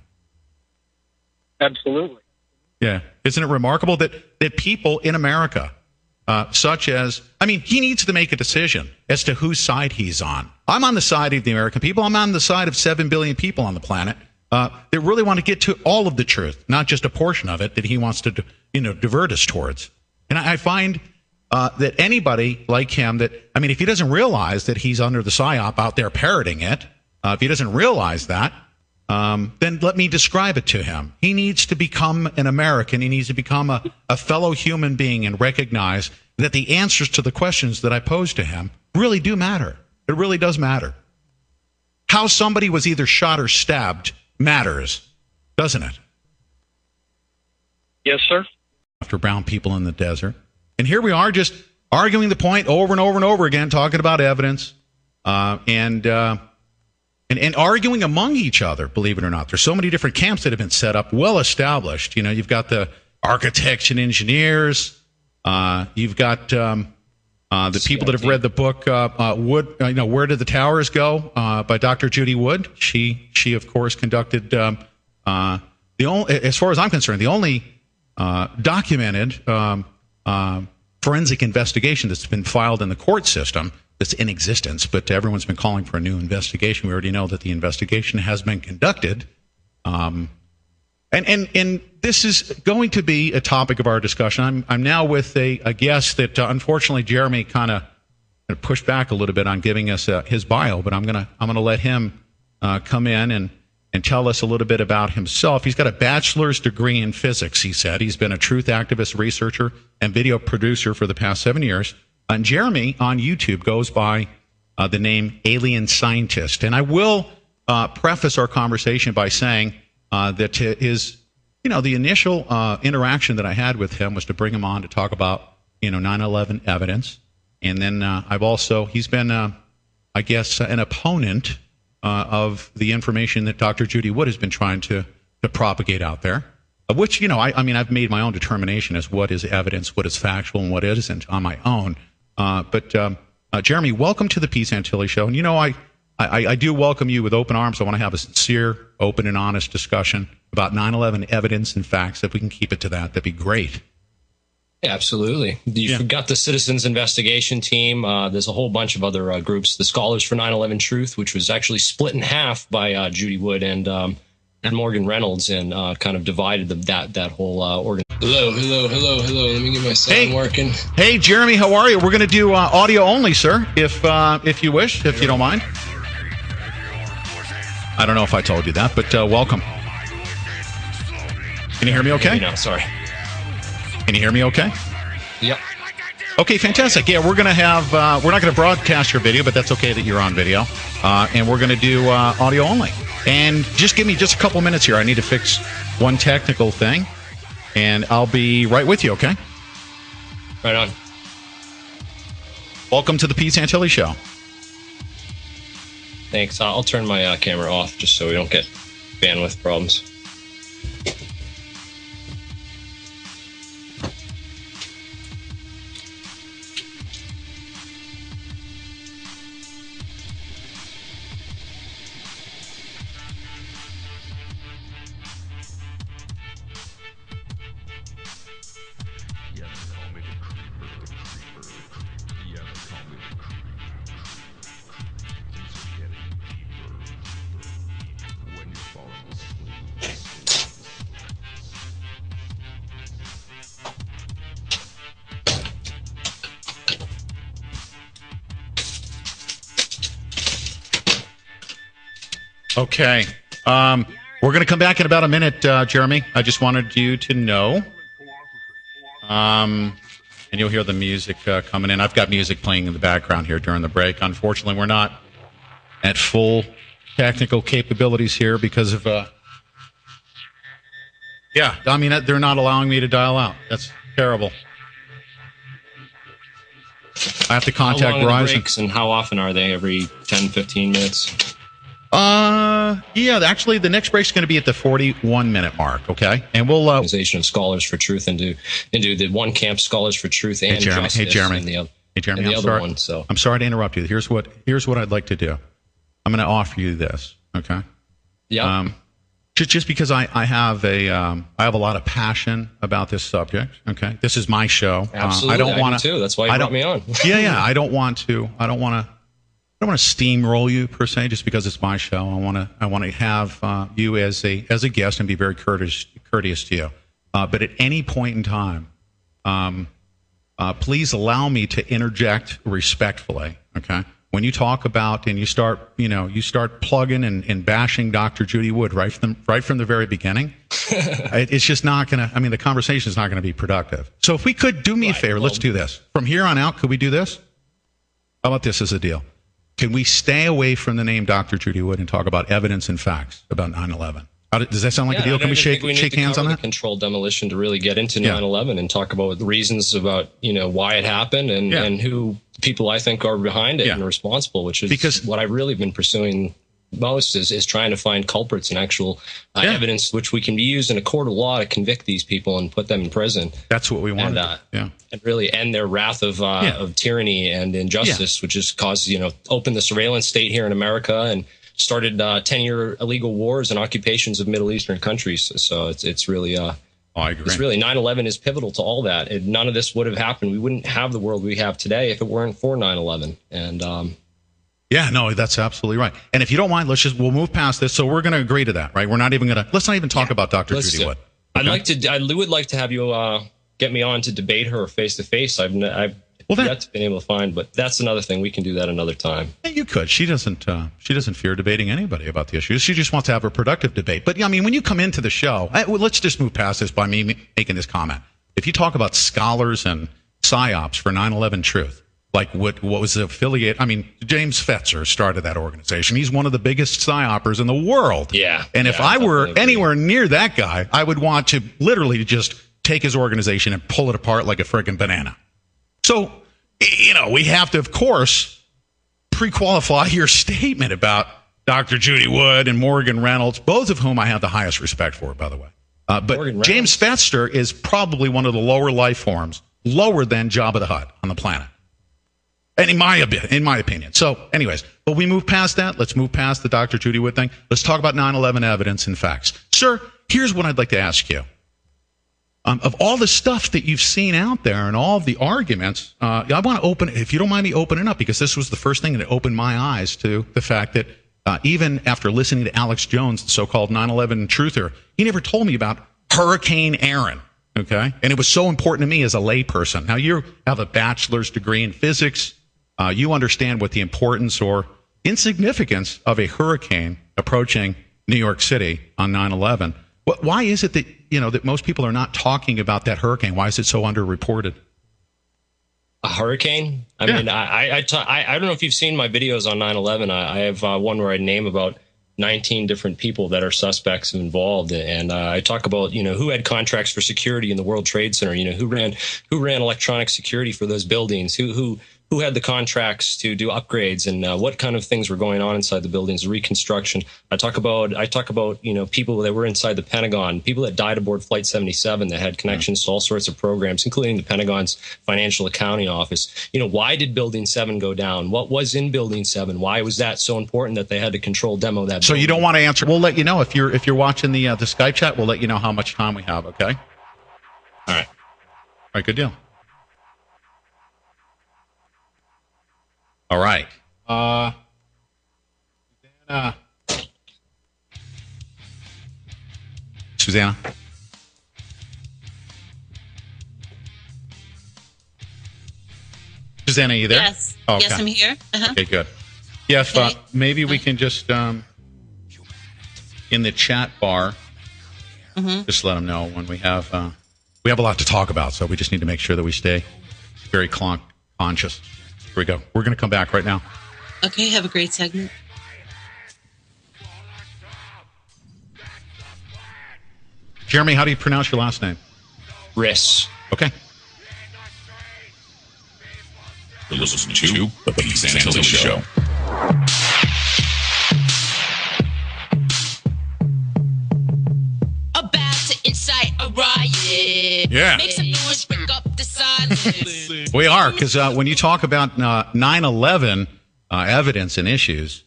Absolutely. Yeah. Isn't it remarkable that people in America, such as, he needs to make a decision as to whose side he's on. I'm on the side of the American people. I'm on the side of 7 billion people on the planet that really want to get to all of the truth, not just a portion of it that he wants to, divert us towards. And I find that anybody like him if he doesn't realize that he's under the psyop out there parroting it, if he doesn't realize that, then let me describe it to him. He needs to become an American. He needs to become a fellow human being and recognize that the answers to the questions that I pose to him really do matter. It really does matter. How somebody was either shot or stabbed matters, doesn't it? Yes, sir. After brown people in the desert. And here we are just arguing the point over and over and over again, talking about evidence and arguing among each other, believe it or not. There's so many different camps that have been set up, well established. You know, you've got the architects and engineers. You've got the people that have read the book Wood, Where Did the Towers Go, by Dr. Judy Wood. She of course conducted as far as I'm concerned, the only documented forensic investigation that's been filed in the court system that's in existence, but everyone's been calling for a new investigation. We already know that the investigation has been conducted. And this is going to be a topic of our discussion. I'm now with a guest that unfortunately Jeremy kind of pushed back a little bit on giving us his bio, but I'm gonna let him come in and tell us a little bit about himself. He's got a bachelor's degree in physics, he said. He's been a truth activist, researcher, and video producer for the past 7 years. And Jeremy on YouTube goes by the name Alien Scientist. And I will preface our conversation by saying that his, the initial interaction that I had with him was to bring him on to talk about, 9/11 evidence. And then he's been, I guess, an opponent of the information that Dr. Judy Wood has been trying to propagate out there, of which, I've made my own determination as what is evidence, what is factual, and what isn't on my own. But Jeremy, welcome to the Peace Antilles Show. And, I do welcome you with open arms. I want to have a sincere, open, and honest discussion about 9/11 evidence and facts. If we can keep it to that, that'd be great. Yeah, absolutely. You forgot the Citizens Investigation Team. There's a whole bunch of other groups. The Scholars for 9/11 Truth, which was actually split in half by Judy Wood and Morgan Reynolds, and kind of divided that whole organ. Hello. Let me get my sound working. Hey, Jeremy, how are you? We're going to do audio only, sir, if you wish, if you don't mind. I don't know if I told you that, but welcome. Can you hear me okay? No, sorry. Can you hear me okay? Yep. Okay, fantastic. Yeah, we're going to have, we're not going to broadcast your video, but that's okay that you're on video. And we're going to do audio only. And just give me just a couple minutes here. I need to fix one technical thing. And I'll be right with you, okay? Right on. Welcome to the Peace Antilles Show. Thanks. I'll turn my camera off just so we don't get bandwidth problems. Okay. We're going to come back in about a minute, Jeremy. I just wanted you to know. And you'll hear the music coming in. I've got music playing in the background here during the break. Unfortunately, we're not at full technical capabilities here because of... they're not allowing me to dial out. That's terrible. I have to contact Verizon. How long are the Verizon. breaks and how often are they? Every 10, 15 minutes? Actually, the next break's going to be at the 41-minute mark, okay? And we'll... Organization of Scholars for Truth into the one camp, Scholars for Truth and Justice. Hey, Jeremy. And the I'm other sorry. one, so. I'm sorry to interrupt you. Here's what I'd like to do. I'm going to offer you this, okay? Yeah. Just because I have a lot of passion about this subject, okay? This is my show. Absolutely. I don't want to too. That's why you brought me on. I don't want to steamroll you per se, just because it's my show. I want to have you as a guest and be very courteous to you. But at any point in time, please allow me to interject respectfully. Okay, when you talk about and you start plugging and bashing Dr. Judy Wood right from the very beginning, it's just not going to. I mean, the conversation is not going to be productive. So if we could do me a favor, let's do this. From here on out, could we do this? How about this as a deal? Can we stay away from the name Dr. Judy Wood and talk about evidence and facts about 9/11? Does that sound like a deal? Can we shake hands on that? Controlled demolition to really get into 9/11 and talk about the reasons about why it happened and who people I think are behind it and responsible, which is because what I've really been pursuing most is trying to find culprits and actual evidence which we can use in a court of law to convict these people and put them in prison. That's what we want. And really end their wrath of tyranny and injustice, which has caused open the surveillance state here in America and started 10-year illegal wars and occupations of Middle Eastern countries. So it's really I agree. It's really 9/11 is pivotal to all that. None of this would have happened. We wouldn't have the world we have today if it weren't for 9/11. And yeah, no, that's absolutely right. And if you don't mind, we'll move past this. So we're going to agree to that, right? We're not even going to. Let's not even talk about Dr. Judy Wood. Okay? I would like to have you get me on to debate her face to face. I've yet been able to find, but that's another thing. We can do that another time. Yeah, you could. She doesn't fear debating anybody about the issues. She just wants to have a productive debate. But I mean, when you come into the show, let's just move past this by me making this comment. If you talk about scholars and psyops for 9/11 Truth, like what was the affiliate? I mean, James Fetzer started that organization. He's one of the biggest psyopers in the world. Yeah. And if I were anywhere near that guy, I would want to literally just take his organization and pull it apart like a friggin' banana. So, we have to, of course, pre-qualify your statement about Dr. Judy Wood and Morgan Reynolds, both of whom I have the highest respect for, by the way. But James Fetzer is probably one of the lower life forms, lower than Jabba the Hutt on the planet. And in my opinion. So, anyways, but we move past that. Let's move past the Dr. Judy Wood thing. Let's talk about 9/11 evidence and facts. Sir, here's what I'd like to ask you. Of all the stuff that you've seen out there and all of the arguments, I want to open, if you don't mind me opening up, because this was the first thing that opened my eyes to the fact that even after listening to Alex Jones, the so-called 9/11 truther, he never told me about Hurricane Aaron, okay? And it was so important to me as a layperson. Now, you have a bachelor's degree in physics. You understand what the importance or insignificance of a hurricane approaching New York City on 9/11. Why is it that that most people are not talking about that hurricane? Why is it so underreported? A hurricane? I mean, I don't know if you've seen my videos on 9/11. I have one where I name about 19 different people that are suspects involved, and I talk about who had contracts for security in the World Trade Center. Who ran electronic security for those buildings? Who had the contracts to do upgrades and what kind of things were going on inside the buildings, reconstruction. I talk about people that were inside the Pentagon, people that died aboard Flight 77 that had connections to all sorts of programs, including the Pentagon's Financial Accounting Office. Why did Building 7 go down? What was in Building 7? Why was that so important that they had to control demo that So building? You don't want to answer. We'll let you know if you're watching the Skype chat. We'll let you know how much time we have, okay? All right, good deal. All right. Susanna. Susanna, are you there? Yes. Oh, okay. Yes, I'm here. Uh-huh. Okay, good. Yes, maybe we can just, in the chat bar, just let them know when we have a lot to talk about, so we just need to make sure that we stay very conscious. Here we go. We're going to come back right now. Okay, have a great segment. Jeremy, how do you pronounce your last name? Riss. Okay. You're listening to The Pete Santilli Show. About to incite a riot. Yeah. Make some noise, break up the silence. We are, because when you talk about 9/11 evidence and issues,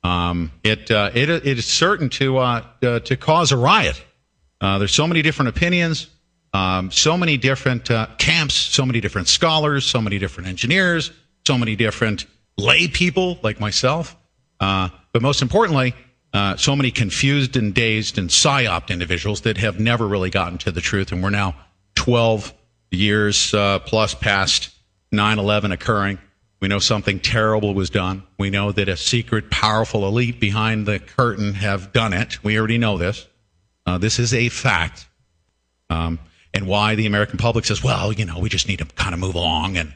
it is certain to cause a riot. There's so many different opinions, so many different camps, so many different scholars, so many different engineers, so many different lay people like myself, but most importantly, so many confused and dazed and psyoped individuals that have never really gotten to the truth, and we're now 12 years plus past 9/11 occurring. We know something terrible was done. We know that a secret, powerful elite behind the curtain have done it. We already know this. This is a fact. And why the American public says, well, we just need to kind of move along and,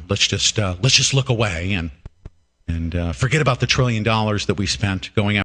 let's just look away and forget about the $1 trillion that we spent going